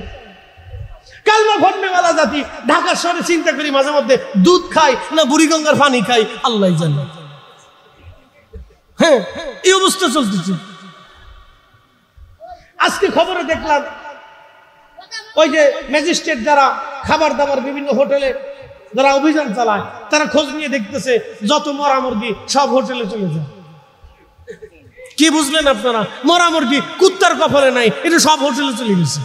কালমা পড়নেওয়ালা জাতি ঢাকা শহরে চিন্তা করি মাঝে মধ্যে দুধ খাই না বুড়িগঙ্গার পানি খাই, আল্লাহ জানে। হ্যাঁ, এই অবস্থা চলতেছে। আজকে খবরে দেখলাম ওই যে ম্যাজিস্ট্রেট যারা খাবার দাবার বিভিন্ন হোটেলে যারা অভিযান চালায়, তারা খোঁজ নিয়ে দেখতেছে যত মরা মুরগি সব হোটেলে চলে যায়। কি বুঝলেন আপনারা? মরা মুরগি কুত্তার কপালে নাই, এটা সব হোটেলে চলে গেছে।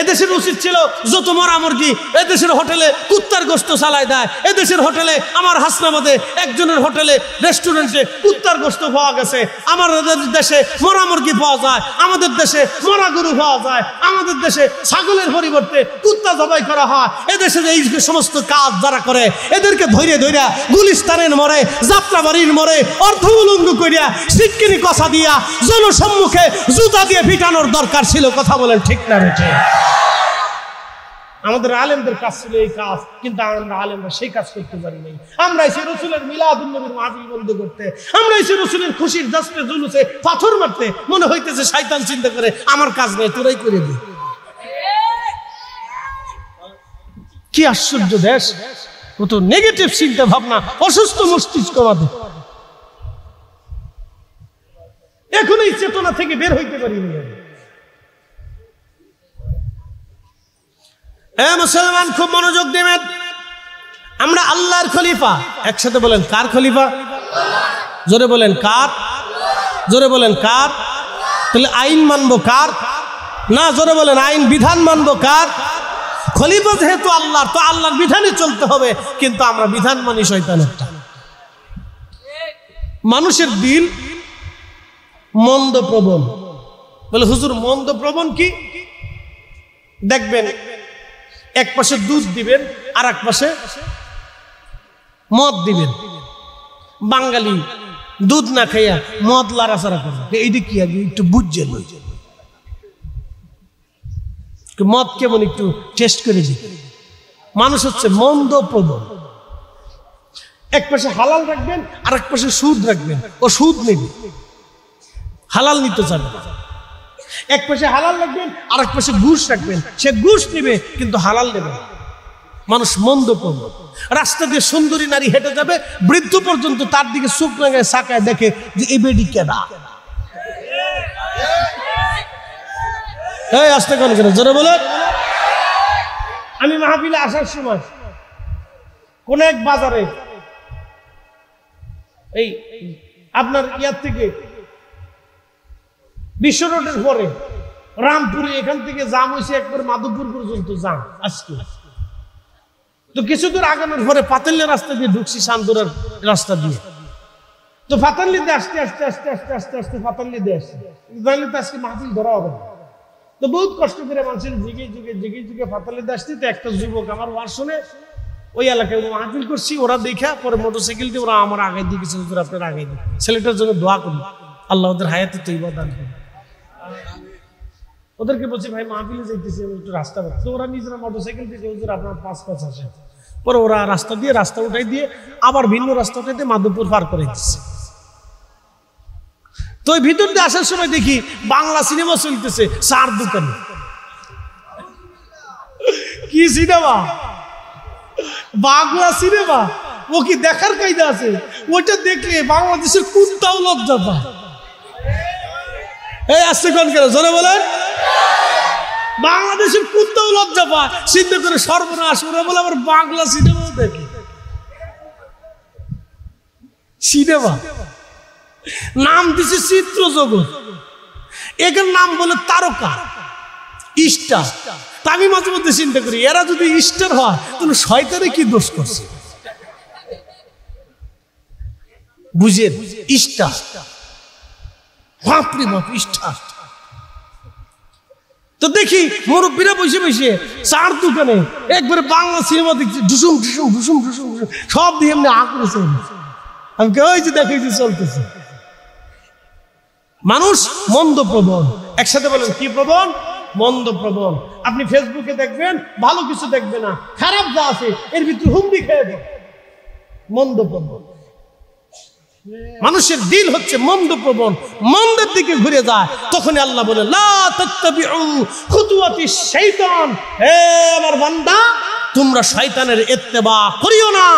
এদেশের উচিত ছিল যত মরা মুরগি এদেশের হোটেলে কুত্তার গোশত চালায় দেয়। এদেশের হোটেলে, আমার হাসনাবাদে একজনের হোটেলে রেস্টুরেন্টে কুত্তার গোশত পাওয়া গেছে। আমাদের দেশে মরা মুরগি পাওয়া যায়, আমাদের দেশে মরা গরু পাওয়া যায়, আমাদের দেশে ছাগলের পরিবর্তে কুত্তা জবাই করা হয়। এদেশে এই সমস্ত কাজ যারা করে এদেরকে ধৈর্য ধৈর্য গুলিস্তানের মরে, যাত্রাবাড়ির মরে অর্থ উলঙ্গ করিয়া সিটকিনি কষা দিয়া জনসম্মুখে জুতা দিয়ে পিটানোর দরকার ছিল। কথা বলেন ঠিক না বেঠে? আমাদের আলেমদের কাজ ছিল এই কাজ, কিন্তু আমরা আলেমরা সেই কাজ করতে পারি নাই। আমরা এসে রসুলের মিলাদুন নবীর মাহফিল বন্ধ করতে, আমরা এসে রসুলের খুশির জশ্নে জুলুসে পাথর মারতে, মনে হইতেছে শয়তান চিন্তা করে আমার কাজ নেই, তোরাই করে দে। কি আশ্চর্য দেশ! কত নেগেটিভ চিন্তা ভাবনা, অসুস্থ মস্তিষ্ক আমাদের। এখন এই চেতনা থেকে বের হইতে পারিনি। মুসলমান খুব মনোযোগ দেবেন। আমরা আল্লাহর খলিফা। একসাথে বলেন কার খলিফা? জোরে বলেন কার? জোরে বলেন কার? তাহলে আইন মানবো কার? না, জোরে বলেন আইন বিধান মানবো কার? খলিফা যেহেতু আল্লাহর, তো আল্লাহর বিধানে চলতে হবে। কিন্তু আমরা বিধান মানি শয়তানেরটা। মানুষের দিল মন্দ প্রবণ। বলে হুজুর মন্দ প্রবণ কি? দেখবেন এক পাশে দুধ দিবেন আর এক পাশে মদ দিবেন। বাঙালি দুধ না খাইয়া মদ লাড়াচাড়া করবে, এইটা কি আগে একটু বুঝছেন? মদ কেমন একটু টেস্ট করে দিই। মানুষ হচ্ছে মন্দ প্রবণ। এক পাশে হালাল রাখবেন, আর এক পাশে সুদ রাখবেন। ও সুদ নেবে, হালাল নিতে চাবে না। এক পাশে হালাল রাখবেন, আর এক পাশে ঘুষ রাখবেন। সে ঘুষ নেবে কিন্তু হালাল নেবে না। মানুষ মন্দ পড়ল, রাস্তা দিয়ে সুন্দরী নারী হেঁটে যাবে, বৃদ্ধ পর্যন্ত তার দিকে চোখ লাগায় সাকায় দেখে যে এই বেডি কেডা। এই আসতে কেন কেন জোরে বলে। আমি মাহফিলে আসার সময় কোন এক বাজারে, এই আপনার ইয়ার থেকে বিশ্ব রোডের পরে রামপুরে, এখান থেকে জাম হয়েছে একবার মাধবপুর পর্যন্ত জাম। আজকে তো কিছু দূর আগানোর পরে পাতাল্লি রাস্তা দিয়ে ঢুকছি, সান্দুরার রাস্তা দিয়ে। তো পাতাল্লিতে আসতে আসতে আসতে আসতে আস্তে আস্তে পাতাল্লিতে আসছি, জানলে তো আজকে মাহফিল ধরা হবে না। তো বহুত কষ্ট করে মানুষের জিগে যুগে পাতাল্লিতে আসছি। তো একটা যুবক আমার ওয়াজ শুনে ওই এলাকায় মাহফিল করছি, ওরা দেখা পরে মোটরসাইকেল দিয়ে ওরা আমার আগে দিয়ে গেছে, আপনার আগে দিয়ে। ছেলেটার জন্য দোয়া করি, আল্লাহ ওদের হায়াতে তৈবা দান করি। ওদেরকে বলছি ভাই মাহফিলে যাইতেছি, একটু রাস্তা পাচ্ছি। তো ওরা নিজেরা মোটরসাইকেল থেকে হুজুর আপনার 5 আসে। পরে ওরা রাস্তা উঠাই দিয়ে আবার ভিন্ন রাস্তা উঠাই দিয়ে মাধবপুর পার করে দিচ্ছে। তো ওই ভিতর দিয়ে আসার সময় দেখি বাংলা সিনেমা চলতেছে, 4 দোকানে। কি সিনেমা? বাংলা সিনেমা। ও কি দেখার কায়দা আছে? ওইটা দেখলে বাংলাদেশের কুত্তাও লজ্জা পায়। এই আসছে কোন কেন জোরে বলেন। বাংলাদেশের কুত্তাও লজ্জা পায়, চিন্তা করে সর্বনাশ। ওরা বলে আবার বাংলা সিনেমাও দেখে। সিনেমা নাম দিছে চিত্র জগৎ, এখানে নাম বলে তারকা, স্টার। তা আমি মাঝে মধ্যে চিন্তা করি, এরা যদি স্টার হয় তাহলে শয়তানে কি দোষ করছে? বুঝেন, স্টার, বাপরে বাপ স্টার। তো দেখি মুরব্বীরা বসে বসে 4 দোকানে একবারে বাংলা সিনেমা দেখছি, ঢুসুম ঢুসুম ঢুসুম ঢুসুম ঢুসুম, সব দিয়ে এমনি আঁকড়েছে। আমি ওই যে দেখে যে চলতেছে। মানুষ মন্দ প্রবণ। একসাথে বলেন কি প্রবণ? মন্দ প্রবণ। আপনি ফেসবুকে দেখবেন, ভালো কিছু দেখবে না, খারাপ যা আছে এর ভিতরে হুমড়ি খেয়ে দেয়। মন্দ প্রবণ মানুষের দিল হচ্ছে মন্দ প্রবণ, মন্দের দিকে ঘুরে যায়। তখন আল্লাহ বলে লা তাত্তাবিউ খুতুওয়াতিশ শাইতান, হে আমার বান্দা তোমরা শয়তানের ইত্তেবা করিও না।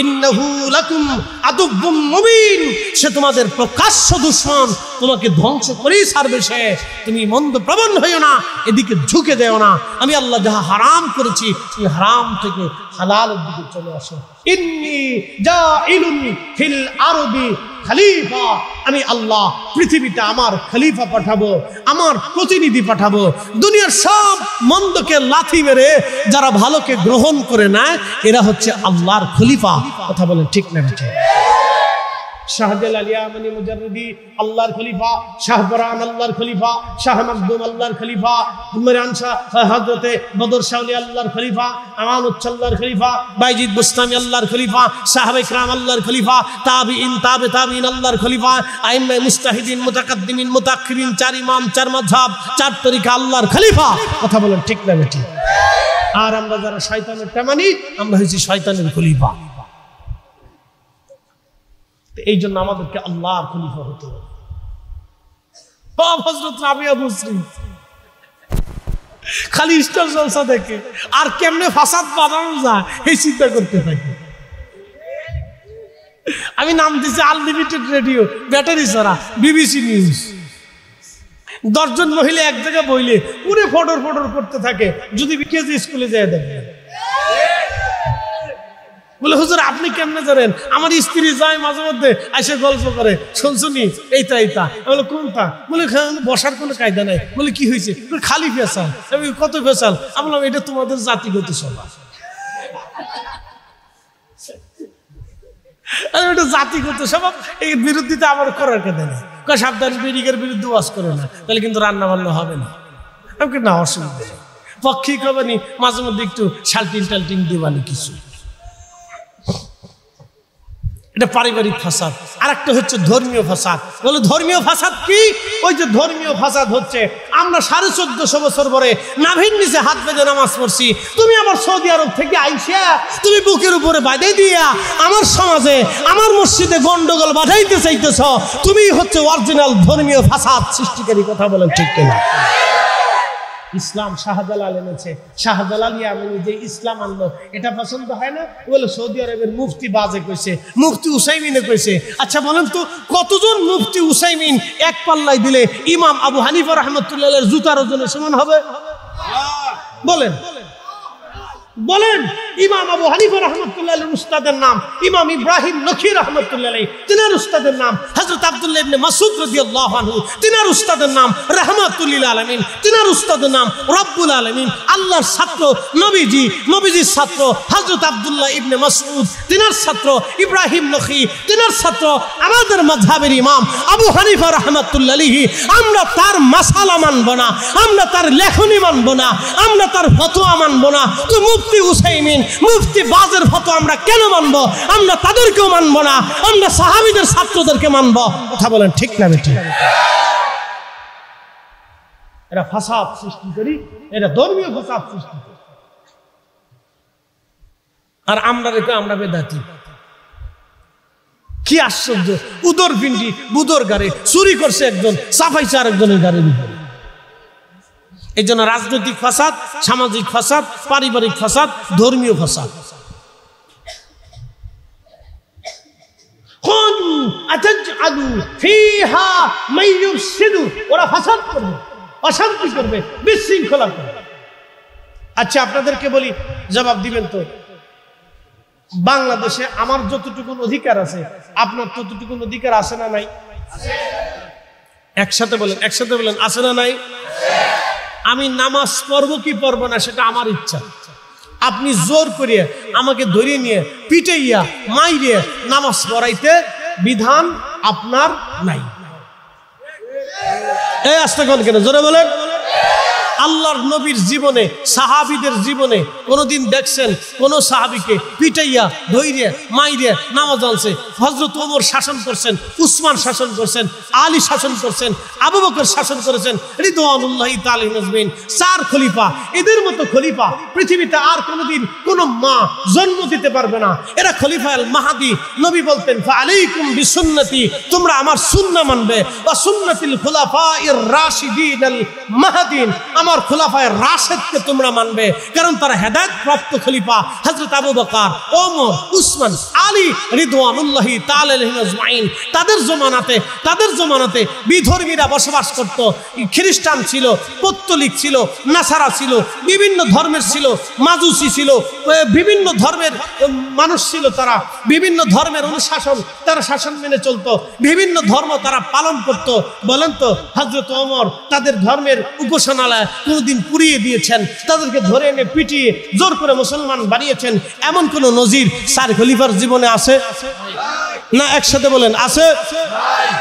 ইন্নাহু লাকুম আদুব্বুম মুবিন, সে তোমাদের প্রকাশ্য দুশমন, তোমাকে ধ্বংস করেই ছাড়বে সে। তুমি মন্দ প্রবণ হইও না, এদিকে ঝুঁকে দেও না। আমি আল্লাহ যাহা হারাম করেছি এই হারাম থেকে হালালের দিকে চলে আসো। ইন্নী জাইলুন ফিল আরদি খলিফা, আমি আল্লাহ পৃথিবীতে আমার খলিফা পাঠাবো, আমার প্রতিনিধি পাঠাবো। দুনিয়ার সব মন্দকে লাথি মেরে যারা ভালোকে গ্রহণ করে নেয় এরা হচ্ছে আল্লাহর খলিফা। কথা বলেন ঠিক না ঠিক? শাহজালাল ইয়ামানি মুজাররিদি আল্লাহর খলিফা, শাহপরান আল্লাহর খলিফা, শাহ মাকদুম আল্লাহর খলিফা, উমরান শাহ হযরতে বদর শাওলি আল্লাহর খলিফা, আমানুত আল্লাহর খলিফা, বাইজিদ বুস্তামি আল্লাহর খলিফা, সাহাবা ইকরাম আল্লাহর খলিফা, তাবিঈন তাবে তাবিঈন আল্লাহর খলিফা, আইম্মায়ে মুস্তাহিদিন মুতাকাদ্দিমিন মুতাআখিরিন, 4 ইমাম 4 মাযহাব 4 তরিকা আল্লাহর খলিফা। কথা বলেন ঠিক না ঠিক? আর আমরা যারা শয়তানের টামানি, আমরা হইছি শয়তানের খলিফা। এই জন্য আমাদেরকে আল্লাহর খলিফা হতে হবে। হযরত রাবিয়া মুসরি খালি স্টার জলসা দেখে আর কেমনে ফাসাদ বানানো যায় এই চিন্তা করতে থাকে। আমি নাম দিয়েছি আনলিমিটেড রেডিও, ব্যাটারি ছাড়া, বিবিসি নিউজ। 10 জন মহিলা এক জায়গায় বইলে পুরো ফটর ফটর করতে থাকে। যদি কেজি স্কুলে যায় দেখবে, বলে হুজুর আপনি কেমনে জানেন? আমার স্ত্রী যায় মাঝে মধ্যে এসে গল্প করে, শুনছুনি এইটা এইটা। বলে কোনটা? বলে বসার কোনো কায়দা নাই। বলে কি হয়েছে? খালি ফেসাল। আমি কত ফেসাল? আমি বললাম এটা তোমাদের জাতিগত স্বভাব। এটা জাতিগত স্বভাব, এই বিরুদ্ধিতা আমার করার কথা নেই। সাবধান, বিড়িকের বিরুদ্ধে ওয়াজ করে না, তাহলে কিন্তু রান্না বান্না হবে না। আমি না অসুবিধা নেই, পক্ষেই খাবানি, মাঝে মধ্যে একটু শালটিন টালটিন দিবানি কিছু। এটা পারিবারিক ফাসাদ। আর একটা হচ্ছে ধর্মীয় ফাসাদ। বলে ধর্মীয় ফাসাদ কি? ওই যে ধর্মীয় ফাসাদ হচ্ছে আমরা 1450 বছর পরে নাভির নিচে হাত বেঁধে নামাজ পড়ছি, তুমি আমার সৌদি আরব থেকে আইসা তুমি বুকের উপরে বাঁধে দিয়া আমার সমাজে আমার মসজিদে গন্ডগোল বাঁধাইতে চাইতেছ, তুমি হচ্ছে অরিজিনাল ধর্মীয় ফাসাদ সৃষ্টিকারী। কথা বলেন ঠিক কিনা? ইসলাম শাহজালাল এনেছে, শাহজালাল ইয়ামানি যে ইসলাম আনলো এটা পছন্দ হয় না, বলে সৌদি আরবের মুফতি বাজে কইছে, মুফতি উসাইমিনে কইছে। আচ্ছা বলেন তো কতজন মুফতি উসাইমিন এক পাল্লায় দিলে ইমাম আবু হানিফা রাহমাতুল্লাহের জুতার ওজনের সমান হবে? বলেন বলেন। ইমাম আবু হানিফা রাহমাতুল্লাহের উস্তাদের নাম ইমাম ইব্রাহিম নখী রাহমাতুল্লাহ, তিনার উস্তাদের নাম হযরত আব্দুল্লাহ ইবনে মাসউদ রাদিয়াল্লাহু আনহু, তিনার উস্তাদের নাম রাহমাতুল লিল আলামিন, তিনার উস্তাদের নাম রব্বুল আলামিন। আল্লাহর ছাত্র নবীজি, নবীজির ছাত্র হযরত আব্দুল্লাহ ইবনে মাসউদ, তিনার ছাত্র ইব্রাহিম নখী, তিনার ছাত্র আমাদের মাযহাবের ইমাম আবু হানিফা রাহমাতুল্লাহ আলাইহি। আমরা তার মাসালা মানব না, আমরা তার লেখনী মানব না, আমরা তার ফতোয়া মানব না। তো মুফতি উসাইমিন, মুফতি বাজের ফতোয়া আমরা কেন মানবো? আমরা তাদেরকেও মানবো না, আমরা সাহাবীদের ছাত্রদেরকে মানবো। কথা বলেন ঠিক না বেঠিক? এরা ফাসাদ সৃষ্টি করি, এরা ধর্মীয় ফাসাদ সৃষ্টি করি। আর আমরা রেখে আমরা বেদাতি। কি আশ্চর্য! উদর পিন্ডি বুদর গাড়ি চুরি করছে একজন, সাফাইছে আরেকজনের গাড়ির উপরে। এই জন্য রাজনৈতিক ফাসাদ, সামাজিক ফাসাদ, পারিবারিক ফাসাদ, ধর্মীয় ফাসাদ। ওরা ফাসাদ করবে, অশান্তি করবে, বিশৃঙ্খলা করবে। আচ্ছা আপনাদেরকে বলি, জবাব দিবেন তো? বাংলাদেশে আমার যতটুকু অধিকার আছে আপনার ততটুকু অধিকার আছে না নাই? একসাথে বলেন, একসাথে বলেন, আছে না নাই? আমি নামাজ পড়বো কি পড়বো না সেটা আমার ইচ্ছা। আপনি জোর করিয়ে আমাকে ধরিয়ে নিয়ে পিটাইয়া মাইরিয়ে নামাজ পড়াইতে বিধান আপনার নাই। এই আসতে কোন কেন জোরে বলেন? আল্লাহর নবীর জীবনে, সাহাবীদের জীবনে কোনদিন দেখছেন কোন সাহাবীকে পিটাইয়া ধইরিয়া মাইরিয়া নামাজ আনছে? হযরত ওমর শাসন করছেন, উসমান শাসন করছেন, আলী শাসন করছেন, আবু বকর শাসন করেছেন, রিদওয়ানুল্লাহি তাআলা আজমাইন। চার খলিফা, এদের মতো খলিফা পৃথিবীতে আর কোনদিন কোন মা জন্ম দিতে পারবে না। এরা খলিফা আল মাহদি। নবী বলতেন ফাআলাইকুম বিসুন্নতি, তোমরা আমার সুন্নাহ মানবে, ওয়া সুন্নাতিল খুলাফায়ে রাশিদিন আল মাহদিন, আমার খলিফায়ে রাশিদকে তোমরা মানবে, কারণ তারা হেদায়েত প্রাপ্ত খলিফা। হযরত আবু বকর, ওমর, উসমান, আলী রিদওয়ানুল্লাহি তাআলা আজমাইন। তাদের জমানাতে বিধর্মীরা বসবাস করত। খ্রিস্টান ছিল, পৌত্তলিক ছিল, নাসারা ছিল, বিভিন্ন ধর্মের ছিল, মাজুসি ছিল, বিভিন্ন ধর্মের মানুষ ছিল। তারা বিভিন্ন ধর্মের অনুশাসন, তারা শাসন মেনে চলতো, বিভিন্ন ধর্ম তারা পালন করত। বলেন তো হযরত ওমর তাদের ধর্মের উপাসনালয় কোনদিন পুড়িয়ে দিয়েছেন? তাদেরকে ধরে এনে পিটিয়ে জোর করে মুসলমান বানিয়েছেন? এমন কোন নজির চার খলিফার জীবনে আছে না? একসাথে বলেন আছে?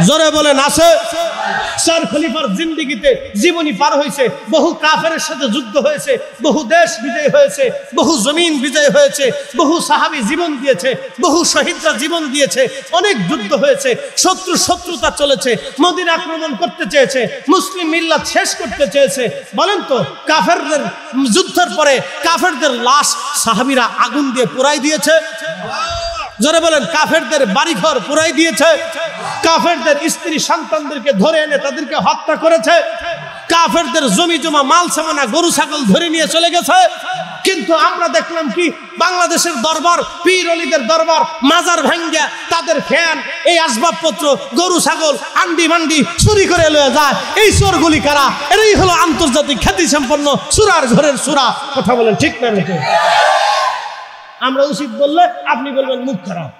জোরে বলেন আছে? চার খলিফার জিন্দেগিতে জীবনী পার হয়েছে, বহু কাফেরের সাথে যুদ্ধ হয়েছে, বহু দেশ বিজয় হয়েছে, বহু জমিন বিজয় হয়েছে, বহু সাহাবী জীবন দিয়েছে, বহু শহীদরা জীবন দিয়েছে, অনেক যুদ্ধ হয়েছে, শত্রুতা চলেছে, মদিনা আক্রমণ করতে চেয়েছে, মুসলিম মিল্লাত শেষ করতে চেয়েছে। বলেন তো কাফেরদের যুদ্ধের পরে কাফেরদের লাশ সাহাবীরা আগুন দিয়ে পোড়াই দিয়েছে? জোরে বলেন, কাফেরদের বাড়িঘর পুরাই দিয়েছে, কাফেরদের স্ত্রী সন্তানদেরকে ধরে এনে তাদেরকে হত্যা করেছে, কাফেরদের জমি জমা মাল সামানা গরু ছাগল ধরে নিয়ে চলে গেছে। কিন্তু আমরা দেখলাম কি, বাংলাদেশের দরবার, পীর অলিদের দরবার মাজার ভাঙ্গা তাদের ফ্যান, এই আসবাবপত্র, গরু ছাগল, আন্ডি মান্ডি চুরি করে লয়ে যায়। এই চোরগুলি কারা? এরাই হলো আন্তর্জাতিক খ্যাতি সম্পন্ন সুরার ঘরের সুরা। কথা বলেন ঠিক না? আমরা উচিত বললে আপনি বলবেন মুখ খারাপ।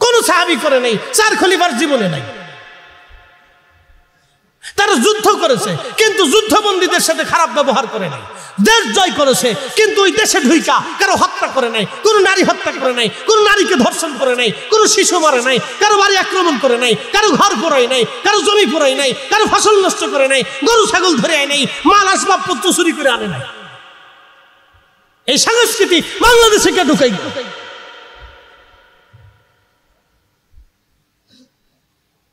কোন সাহাবী করে নাই, চার খলিফার জীবনে নাই। তারা যুদ্ধ করেছে কিন্তু যুদ্ধবন্দীদের সাথে খারাপ ব্যবহার করে নাই। দেশ জয় করেছে কিন্তু ওই দেশে ঢুইকা কারো হত্যা করে নাই, কোন নারী হত্যা করে নাই, কোন নারীকে ধর্ষণ করে নাই, কোন শিশু মারে নাই, কারো বাড়ি আক্রমণ করে নাই, কারো ঘর পোড়াই নাই, কারো জমি পোড়াই নাই, কারো ফসল নষ্ট করে নাই, গরু ছাগল ধরে আয় নাই, মাল আসবাবপত্র চুরি করে আনে নাই। এই সংস্কৃতি বাংলাদেশে কে ঢুকাই?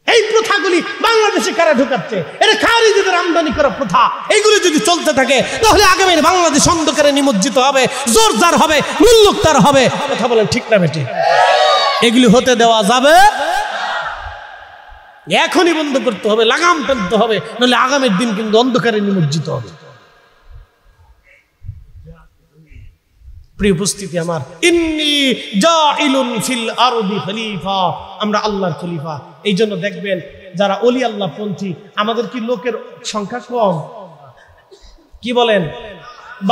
এই প্রথাগুলি বাংলাদেশে কারা ঢুকাচ্ছে? এটা খারিজিদের আমদানি করা প্রথা। এইগুলি যদি চলতে থাকে তাহলে আগামীর বাংলাদেশ অন্ধকারে নিমজ্জিত হবে, জোরদার হবে, মুল্লুকতার হবে। কথা বলেন ঠিক না বেটি? এগুলি হতে দেওয়া যাবে? এখনই বন্ধ করতে হবে, লাগাম টানতে হবে, নাহলে আগামীর দিন কিন্তু অন্ধকারে নিমজ্জিত হবে। প্রিয় উপস্থিতি আমার, ইন্নী জাইলুন ফিল আরদি খলিফা, আমরা আল্লাহর খলিফা। এই জন্য দেখবেন যারা ওলি আল্লাহ পন্থী, আমাদের কি লোকের সংখ্যা কম? কি বলেন?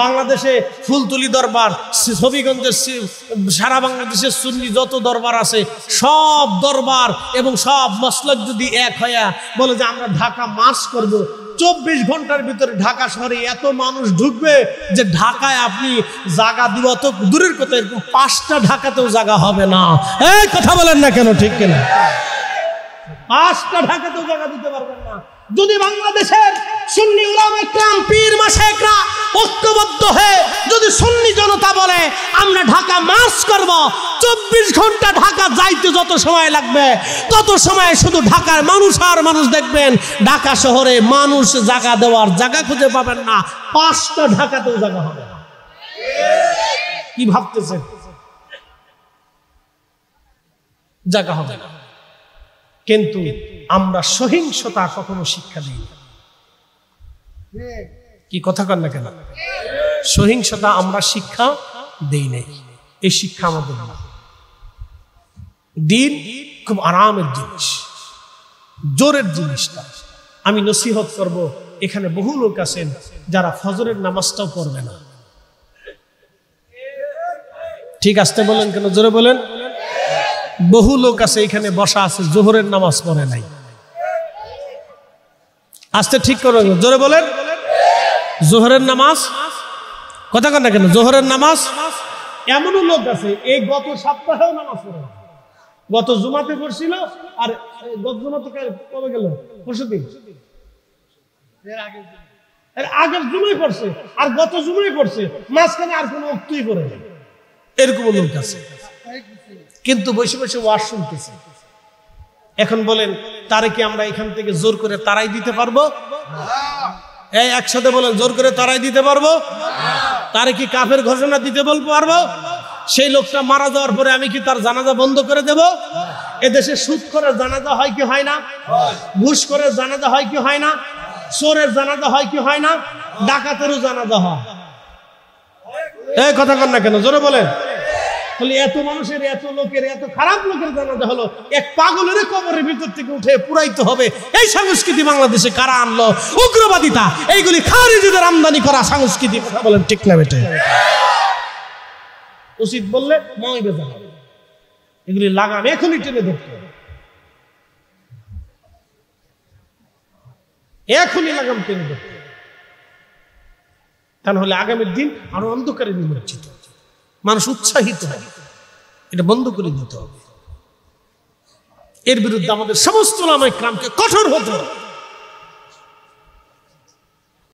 বাংলাদেশে ফুলতুলি দরবার, হবিগঞ্জের, সারা বাংলাদেশের সুন্নি যত দরবার আছে সব দরবার এবং সব মাসলাক যদি এক হইয়া বলে যে আমরা ঢাকা মাস করব, 24 ঘন্টার ভিতরে ঢাকা শহরে এত মানুষ ঢুকবে যে ঢাকায় আপনি জায়গা দিব তো দূরের কথা, এরকম 5টা ঢাকাতেও জায়গা হবে না। এই কথা বলেন না কেন? ঠিক কিনা? 5টা ঢাকাতেও জায়গা দিতে পারবেন না। যদি বাংলাদেশের সুন্নি উলামা ইকরাম, পীর মাশায়েখরা ঐক্যবদ্ধ হয়ে যদি সুন্নি জনতা বলে আমরা ঢাকা মার্চ করব, 24 ঘন্টা ঢাকা যাইতে যত সময় লাগবে তত সময় শুধু ঢাকার মানুষ আর মানুষ দেখবেন। ঢাকা শহরে মানুষ জায়গা দেওয়ার জায়গা খুঁজে পাবেন না, 5টা ঢাকাতেও জায়গা হবে না। কি ভাবতেছেন? জায়গা হবে না। কিন্তু আমরা সহিংসতা কখনো শিক্ষা দিই না। কি কথা কন না কেন? সহিংসতা আমরা শিক্ষা দেই নাই। এই শিক্ষা আমাদের না। দিন খুব আরামের জিনিস, জোরের জিনিসটা। আমি নসিহত করব, এখানে বহু লোক আছেন যারা ফজরের নামাজটাও পড়বে না। ঠিক আসতে বলেন কেন? জোরে বলেন। বহু লোক আছে এখানে বসা আছে, জোহরের নামাজ পড়ে নাই। আস্তে ঠিক করো, জোরে বলেন। জোহরের নামাজ, কথা কন না কেন? জোহরের নামাজ। এমনও লোক আছে এই গত সপ্তাহেও নামাজ পড়ে, গত জুমাতে পড়ছিল, আর গত জুমাতে কবে গেল? পরশুদিন, আগের জুমায় পড়ছে, আর গত জুমায় পড়ছে, মাঝখানে আর কোনো অক্তই পড়ে নাই। এরকম লোক আছে, কিন্তু বসে বসে ওয়াজ শুনতেছে। এখন বলেন, তারে কি আমরা এখান থেকে জোর করে তারাই দিতে পারবো? এই একসাথে বলেন, জোর করে তারাই দিতে পারবো? তারে কি কাফের ঘোষণা দিতে বলবো পারবো? সেই লোকটা মারা যাওয়ার পরে আমি কি তার জানাজা বন্ধ করে দেব? এদেশে সুদ করে জানাজা হয় কি হয় না? ঘুষ করে জানাজা হয় কি হয় না? চোরের জানাজা হয় কি হয় না? ডাকাতেরও জানাজা হয়। এই কথা কন না কেন? জোরে বলেন। তাহলে এত মানুষের, এত লোকের, এত খারাপ লোকের জানাজা হলো, এক পাগলের কবরের ভিতর থেকে উঠে পুরাইতে হবে। এই সংস্কৃতি বাংলাদেশে কারা আনলো? উগ্রবাদিতা। এইগুলি খারিজিদের আমদানি করা সংস্কৃতি। কথা বলেন ঠিক না বেটে? উচিত বললে মই বেজা হবে। এগুলি লাগাম এখনই টেনে ধরতে হবে, এখনই লাগাম টেনে ধরতে হবে। তা নাহলে আগামীর দিন আরো অন্ধকারে নিমজ্জিত, মানুষ উৎসাহিত হবে। এটা বন্ধ করে দিতে হবে। এর বিরুদ্ধে আমাদের সমস্ত উলামায়ে কেরামকে কঠোর হতে হবে।